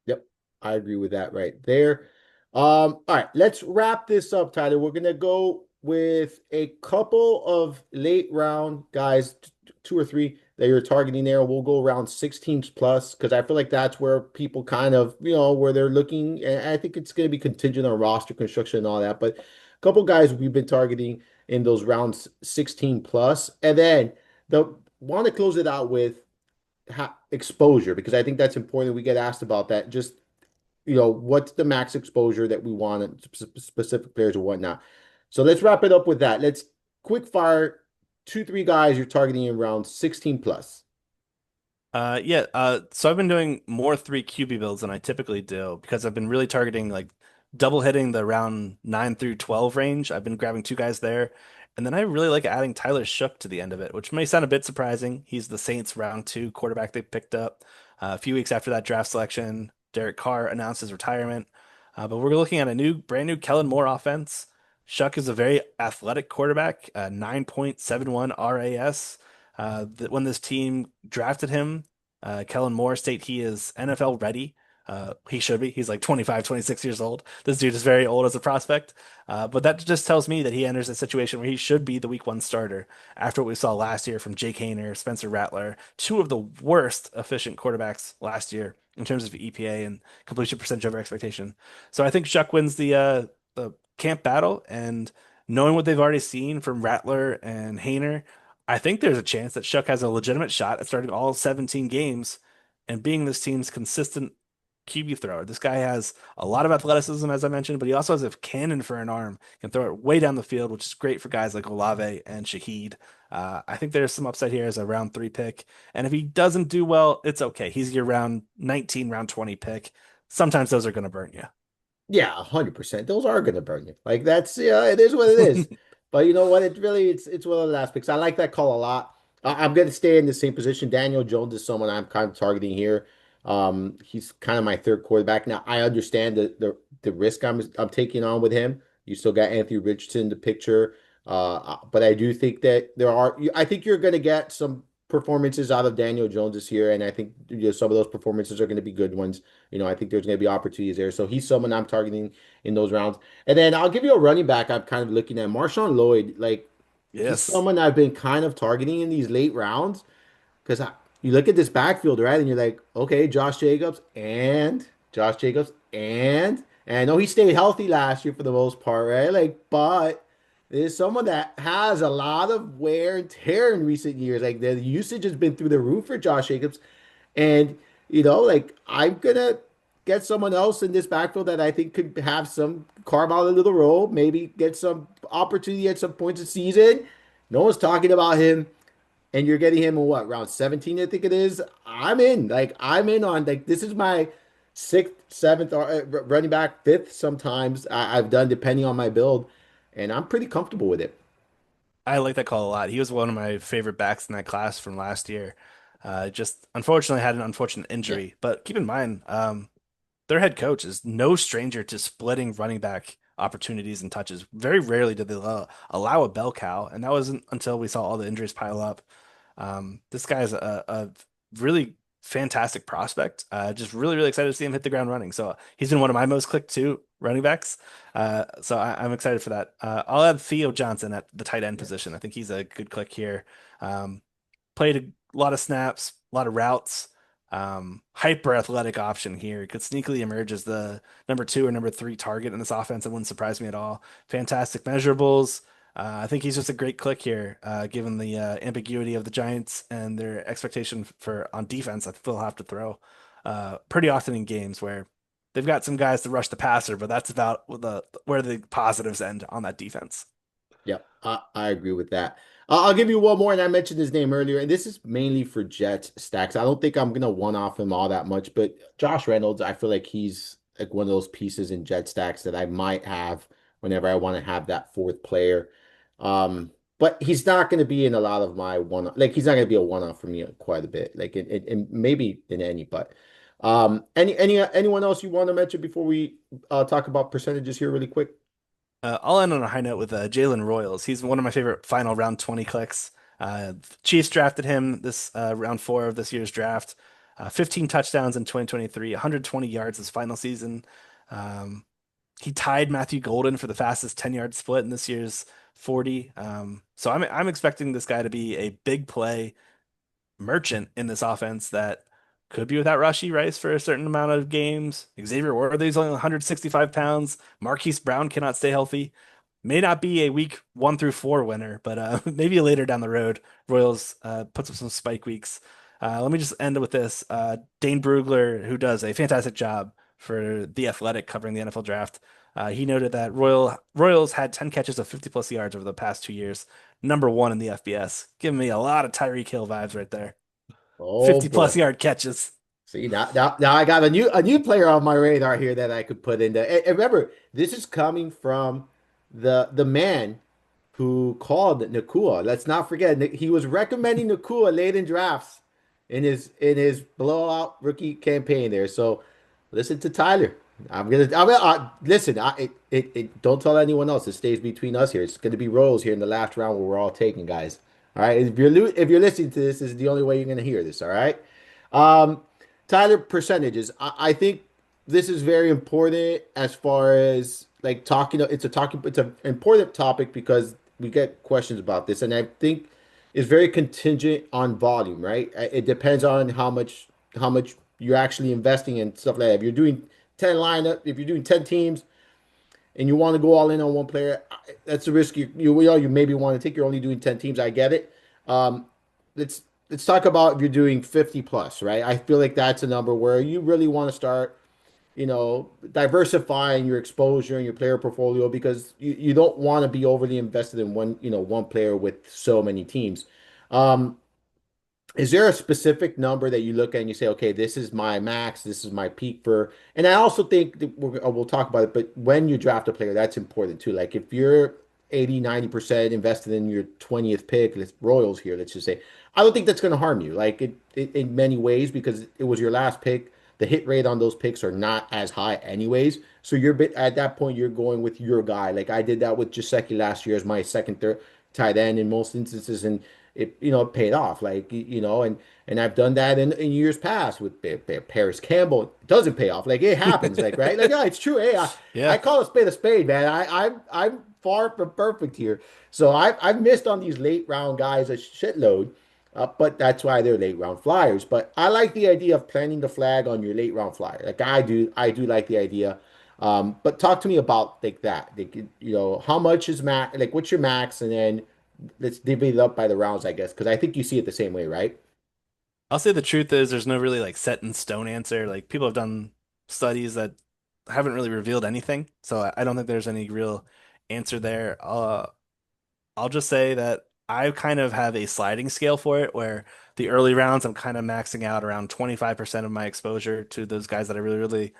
Yep, I agree with that right there. All right, let's wrap this up, Tyler. We're gonna go with a couple of late round guys, two or three that you're targeting there. We'll go around 16 plus because I feel like that's where people kind of, where they're looking. And I think it's gonna be contingent on roster construction and all that. But a couple guys we've been targeting in those rounds 16 plus, and then the want to close it out with exposure because I think that's important. We get asked about that. Just what's the max exposure that we want in specific players or whatnot. So let's wrap it up with that. Let's quick fire two, three guys you're targeting in round 16 plus. So I've been doing more three QB builds than I typically do because I've been really targeting like double hitting the round 9 through 12 range. I've been grabbing two guys there. And then I really like adding Tyler Shook to the end of it, which may sound a bit surprising. He's the Saints round two quarterback they picked up. A few weeks after that draft selection, Derek Carr announced his retirement. But we're looking at a brand new Kellen Moore offense. Shuck is a very athletic quarterback, 9.71 RAS. When this team drafted him, Kellen Moore state he is NFL ready. He should be. He's like 25, 26 years old. This dude is very old as a prospect. But that just tells me that he enters a situation where he should be the week one starter after what we saw last year from Jake Haener, Spencer Rattler, two of the worst efficient quarterbacks last year in terms of EPA and completion percentage over expectation. So I think Shuck wins the camp battle, and knowing what they've already seen from Rattler and Haener, I think there's a chance that Shuck has a legitimate shot at starting all 17 games and being this team's consistent QB thrower. This guy has a lot of athleticism, as I mentioned, but he also has a cannon for an arm. Can throw it way down the field, which is great for guys like Olave and Shaheed. I think there's some upside here as a round three pick. And if he doesn't do well, it's okay. He's your round 19, round 20 pick. Sometimes those are going to burn Yeah, 100%. Those are gonna burn you. Like that's yeah, it is what it is. you. But you know what? It's one of the last picks. I like that call a lot. I'm gonna stay in the same position. Daniel Jones is someone I'm kind of targeting here. He's kind of my third quarterback. Now I understand the risk I'm taking on with him. You still got Anthony Richardson in the picture. But I do think that I think you're gonna get some performances out of Daniel Jones this year, and I think some of those performances are going to be good ones. I think there's going to be opportunities there. So he's someone I'm targeting in those rounds. And then I'll give you a running back I'm kind of looking at. Marshawn Lloyd, like he's Yes. someone I've been kind of targeting in these late rounds because you look at this backfield, right? And you're like, okay, Josh Jacobs, and I know he stayed healthy last year for the most part, right? Like, but there's someone that has a lot of wear and tear in recent years. Like the usage has been through the roof for Josh Jacobs. And, like I'm gonna get someone else in this backfield that I think could have some carve out a little role, maybe get some opportunity at some points of season. No one's talking about him, and you're getting him in what, round 17, I think it is. I'm in. Like I'm in on like this is my sixth, seventh running back, fifth sometimes I've done depending on my build, and I'm pretty comfortable with it. I like that call a lot. He was one of my favorite backs in that class from last year. Just unfortunately had an unfortunate Yeah. injury. But keep in mind, their head coach is no stranger to splitting running back opportunities and touches. Very rarely did they allow a bell cow, and that wasn't until we saw all the injuries pile up. This guy is a really fantastic prospect. Just really, really excited to see him hit the ground running. So he's been one of my most clicked to running backs. I'm excited for that. I'll add Theo Johnson at the tight end Yeah. position. I think he's a good click here. Um, Played a lot of snaps, a lot of routes. Hyper athletic option here. Could sneakily emerge as the number two or number three target in this offense. It wouldn't surprise me at all. Fantastic measurables. I think he's just a great click here, given the ambiguity of the Giants and their expectation for on defense. I think they'll have to throw pretty often in games where they've got some guys to rush the passer, but that's about where the positives end on that defense. Yep, I agree with that. I'll give you one more, and I mentioned his name earlier, and this is mainly for Jets stacks. I don't think I'm gonna one off him all that much, but Josh Reynolds, I feel like he's like one of those pieces in Jet stacks that I might have whenever I want to have that fourth player. But he's not gonna be in a lot of my one, like he's not gonna be a one off for me quite a bit, like in maybe in any, but anyone else you want to mention before we talk about percentages here really quick? I'll end on a high note with Jalen Royals. He's one of my favorite final round 20 clicks. Chiefs drafted him this round four of this year's draft. 15 touchdowns in 2023, 120 yards his final season. Um, he tied Matthew Golden for the fastest 10-yard split in this year's 40. So I'm expecting this guy to be a big play merchant in this offense that could be without Rashee Rice for a certain amount of games. Xavier Worthy's only 165 pounds. Marquise Brown cannot stay healthy. May not be a week 1 through 4 winner, but maybe later down the road, Royals puts up some spike weeks. Let me just end with this. Dane Brugler, who does a fantastic job for The Athletic covering the NFL draft, he noted that Royals had 10 catches of 50 plus yards over the past 2 years, number one in the FBS. Giving me a lot of Tyreek Hill vibes right there. Oh 50 plus boy. yard catches. See now I got a new player on my radar here that I could put in there. And remember, this is coming from the man who called Nakua. Let's not forget he was recommending Nakua late in drafts in his blowout rookie campaign there. So listen to Tyler. I'm gonna listen. Don't tell anyone else. It stays between us here. It's gonna be Rose here in the last round where we're all taking guys. All right. If you're listening to this is the only way you're gonna hear this. All right. Um, Tyler, percentages. I think this is very important as far as like talking. It's an important topic because we get questions about this, and I think it's very contingent on volume, right? It depends on how much you're actually investing in stuff like that. If you're doing 10 lineup, if you're doing 10 teams and you want to go all in on one player, that's a risk you maybe want to take. You're only doing 10 teams. I get it. Um, let's let's talk about if you're doing 50 plus, right? I feel like that's a number where you really want to start, diversifying your exposure and your player portfolio because you don't want to be overly invested in one player with so many teams. Um, is there a specific number that you look at and you say, okay, this is my max, this is my peak for, and I also think that we'll talk about it, but when you draft a player, that's important too. Like if you're 80, 90% invested in your 20th pick, let's Royals here, let's just say, I don't think that's going to harm you. Like it in many ways, because it was your last pick. The hit rate on those picks are not as high anyways. So you're bit at that point, you're going with your guy. Like I did that with Gesicki last year as my second, third tight end in most instances, and it paid off. Like and I've done that in years past with Paris Campbell. It doesn't pay off. Like it happens. Like right. Like yeah, it's true. Hey, I Yeah. call a spade, man. I'm far from perfect here. So I've missed on these late round guys a shitload. But that's why they're late round flyers. But I like the idea of planting the flag on your late round flyer. Like I do like the idea. But talk to me about like that. Like, how much is max? Like, what's your max? And then let's divvy it up by the rounds, I guess, because I think you see it the same way, right? I'll say the truth is there's no really like set in stone answer. Like people have done studies that haven't really revealed anything. So I don't think there's any real answer there. I'll just say that I kind of have a sliding scale for it where the early rounds I'm kind of maxing out around 25% of my exposure to those guys that I really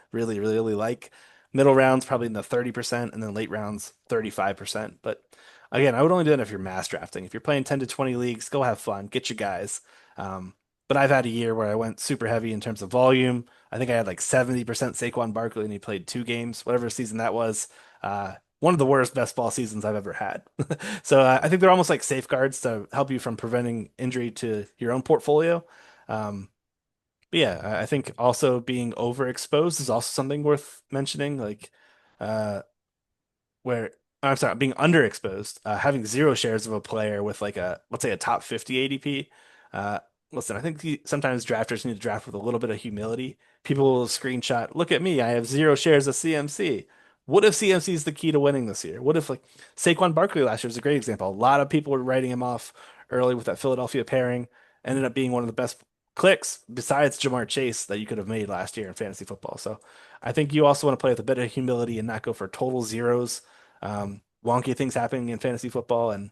like. Middle rounds probably in the 30%, and then late rounds 35%. But again, I would only do that if you're mass drafting. If you're playing 10 to 20 leagues, go have fun, get your guys. Um, but I've had a year where I went super heavy in terms of volume. I think I had like 70% Saquon Barkley and he played 2 games, whatever season that was. One of the worst best ball seasons I've ever had. So I think they're almost like safeguards to help you from preventing injury to your own portfolio. Um, but yeah, I think also being overexposed is also something worth mentioning. Like, uh, where I'm sorry, being underexposed, having zero shares of a player with like a let's say a top 50 ADP. Uh, listen, I think sometimes drafters need to draft with a little bit of humility. People will screenshot, look at me, I have zero shares of CMC. What if CMC is the key to winning this year? What if like Saquon Barkley last year is a great example. A lot of people were writing him off early with that Philadelphia pairing, ended up being one of the best clicks besides Jamar Chase that you could have made last year in fantasy football. So I think you also want to play with a bit of humility and not go for total zeros. Wonky things happening in fantasy football, and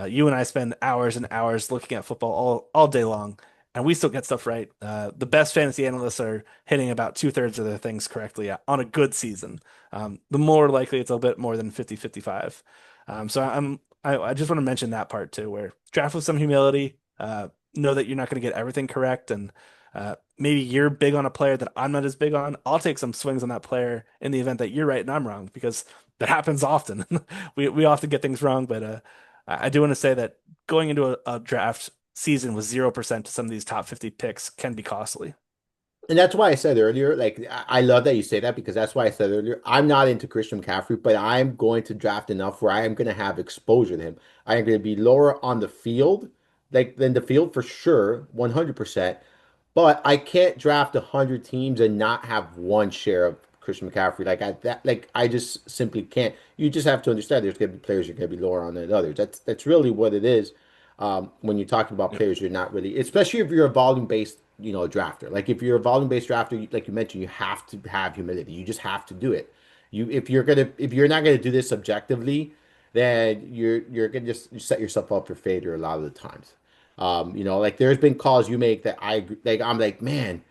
you and I spend hours and hours looking at football all day long, and we still get stuff right. The best fantasy analysts are hitting about two-thirds of their things correctly on a good season. The more likely it's a bit more than 50-55. So I just want to mention that part too, where draft with some humility. Know that you're not going to get everything correct, and maybe you're big on a player that I'm not as big on. I'll take some swings on that player in the event that you're right and I'm wrong because that happens often. We often get things wrong, but I do want to say that going into a draft season with 0% to some of these top 50 picks can be costly. And that's why I said earlier, like I love that you say that because that's why I said earlier, I'm not into Christian McCaffrey, but I'm going to draft enough where I am going to have exposure to him. I am going to be lower on the field, like than the field for sure, 100%. But I can't draft 100 teams and not have one share of Christian McCaffrey. Like I just simply can't. You just have to understand there's going to be players you're going to be lower on than others. That's really what it is. When you're talking about Yep. players, you're not really, especially if you're a volume based, drafter. Like if you're a volume based drafter, like you mentioned, you have to have humility. You just have to do it. If you're not gonna do this subjectively, then you're gonna just set yourself up for failure a lot of the times. Like there's been calls you make that I'm like, man,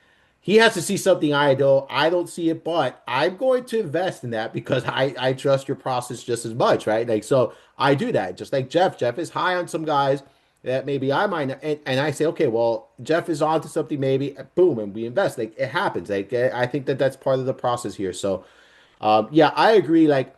he has to see something I don't see it, but I'm going to invest in that because I trust your process just as much, right? Like so I do that. Just like Jeff. Jeff is high on some guys that maybe I might not, and I say, okay, well, Jeff is on to something maybe, boom, and we invest. Like it happens. Like I think that that's part of the process here. So yeah, I agree. Like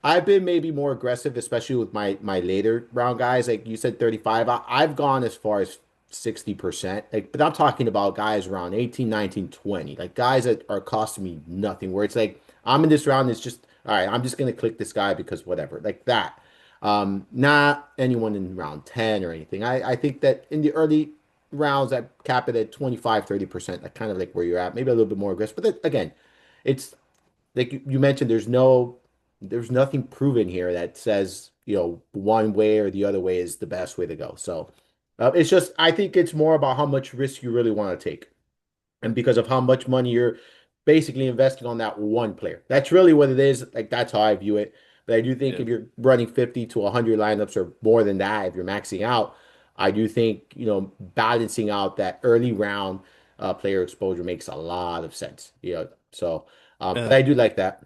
I've been maybe more aggressive, especially with my later round guys. Like you said, 35. I've gone as far as 60%. Like, but I'm talking about guys around 18, 19, 20. Like guys that are costing me nothing. Where it's like I'm in this round. It's just all right. I'm just gonna click this guy because whatever. Like that. Not anyone in round 10 or anything. I think that in the early rounds, I cap it at 25, 30%. Like kind of like where you're at. Maybe a little bit more aggressive. But then, again, it's like you mentioned, there's nothing proven here that says, one way or the other way is the best way to go. So it's just, I think it's more about how much risk you really want to take. And because of how much money you're basically investing on that one player. That's really what it is. Like that's how I view it. But I do think Yeah. if you're running 50 to 100 lineups or more than that, if you're maxing out, I do think, balancing out that early round player exposure makes a lot of sense. So but Uh, I do like that.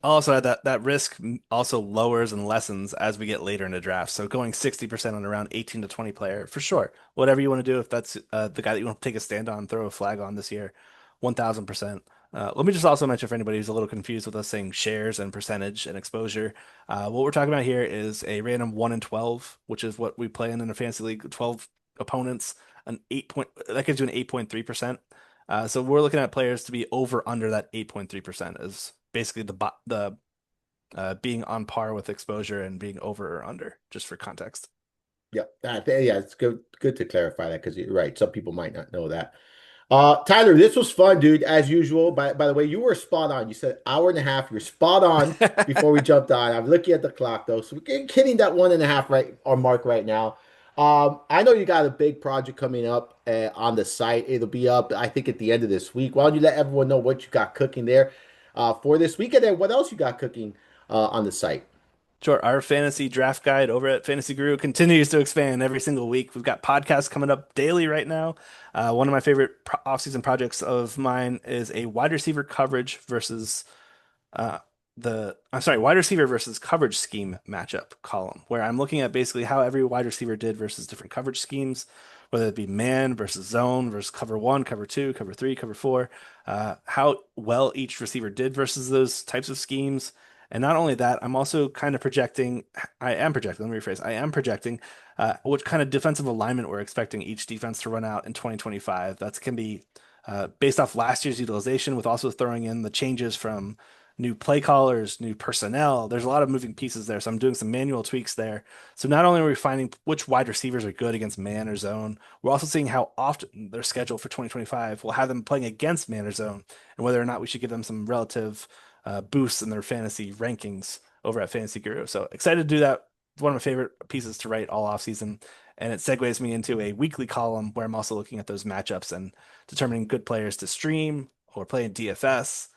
Also, that risk also lowers and lessens as we get later in the draft. So going 60% on around 18 to 20 player for sure. Whatever you want to do, if that's the guy that you want to take a stand on, throw a flag on this year, 1000%. Let me just also mention for anybody who's a little confused with us saying shares and percentage and exposure. What we're talking about here is a random 1 in 12, which is what we play in a fantasy league, 12 opponents, an 8 point that gives you an 8.3%. So we're looking at players to be over under that 8.3% is basically the being on par with exposure and being over or under, just for context. Yeah, yeah, it's good to clarify that because you're right. Some people might not know that. Tyler, this was fun, dude, as usual. By the way, you were spot on. You said hour and a half. You're spot on before we jumped on. I'm looking at the clock though, so we're hitting that 1.5 right or mark right now. I know you got a big project coming up on the site. It'll be up, I think, at the end of this week. Why don't you let everyone know what you got cooking there for this weekend and what else you got cooking on the site? Sure. Our fantasy draft guide over at Fantasy Guru continues to expand every single week. We've got podcasts coming up daily right now. One of my favorite offseason projects of mine is a wide receiver coverage versus uh, wide receiver versus coverage scheme matchup column, where I'm looking at basically how every wide receiver did versus different coverage schemes, whether it be man versus zone versus cover one, cover two, cover three, cover four, how well each receiver did versus those types of schemes. And not only that, I'm also kind of projecting, I am projecting, let me rephrase, I am projecting what kind of defensive alignment we're expecting each defense to run out in 2025. That can be based off last year's utilization, with also throwing in the changes from new play callers, new personnel. There's a lot of moving pieces there. So I'm doing some manual tweaks there. So not only are we finding which wide receivers are good against man or zone, we're also seeing how often their schedule for 2025 will have them playing against man or zone, and whether or not we should give them some relative boosts in their fantasy rankings over at Fantasy Guru. So excited to do that. One of my favorite pieces to write all off season. And it segues me into a weekly column where I'm also looking at those matchups and determining good players to stream or play in DFS,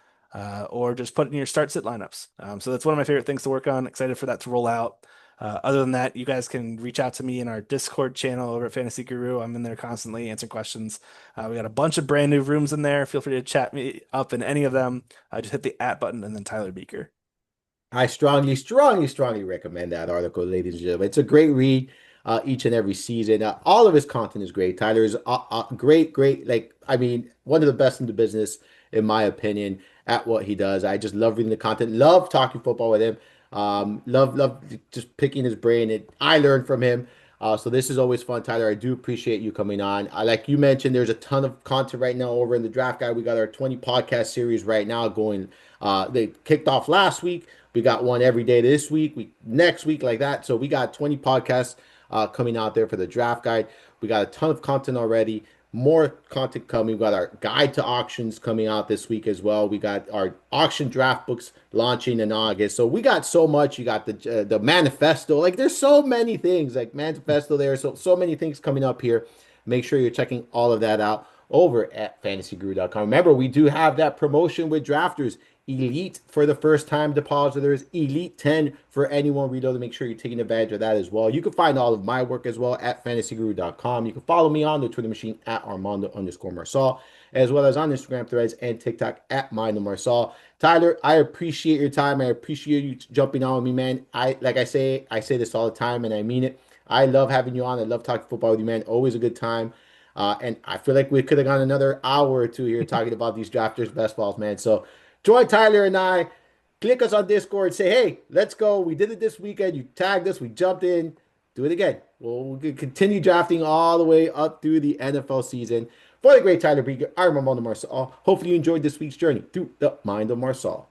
or just put it in your start sit lineups. So that's one of my favorite things to work on. Excited for that to roll out. Other than that, you guys can reach out to me in our Discord channel over at Fantasy Guru. I'm in there constantly answering questions. We got a bunch of brand new rooms in there. Feel free to chat me up in any of them. Just hit the at button and then Tyler Buecher. I strongly recommend that article, ladies and gentlemen. It's a great read each and every season. All of his content is great. Tyler is great. Like, I mean, one of the best in the business, in my opinion, at what he does. I just love reading the content, love talking football with him. Love just picking his brain. I learned from him. So this is always fun, Tyler. I do appreciate you coming on. Like you mentioned, there's a ton of content right now over in the Draft Guide. We got our 20 podcast series right now going. They kicked off last week. We got one every day this week, next week, like that. So we got 20 podcasts coming out there for the Draft Guide. We got a ton of content already. More content coming. We got our guide to auctions coming out this week as well. We got our auction draft books launching in August. So we got so much. You got the manifesto. Like, there's so many things, like manifesto there. So many things coming up here. Make sure you're checking all of that out over at fantasyguru.com. Remember, we do have that promotion with drafters. Elite for the first time depositors, Elite 10 for anyone reload. To make sure you're taking advantage of that as well. You can find all of my work as well at fantasyguru.com. You can follow me on the Twitter machine at Armando_Marsal, as well as on Instagram, Threads, and TikTok at Marsal. Tyler, I appreciate your time. I appreciate you jumping on with me, man. I say this all the time, and I mean it. I love having you on. I love talking football with you, man. Always a good time. And I feel like we could have gone another hour or two here talking about these drafters' best balls, man. So join Tyler and I. Click us on Discord. Say, hey, let's go. We did it this weekend. You tagged us. We jumped in. Do it again. We'll continue drafting all the way up through the NFL season. For the great Tyler Buecher, I'm Armando Marsal. Hopefully you enjoyed this week's journey through the mind of Marsal.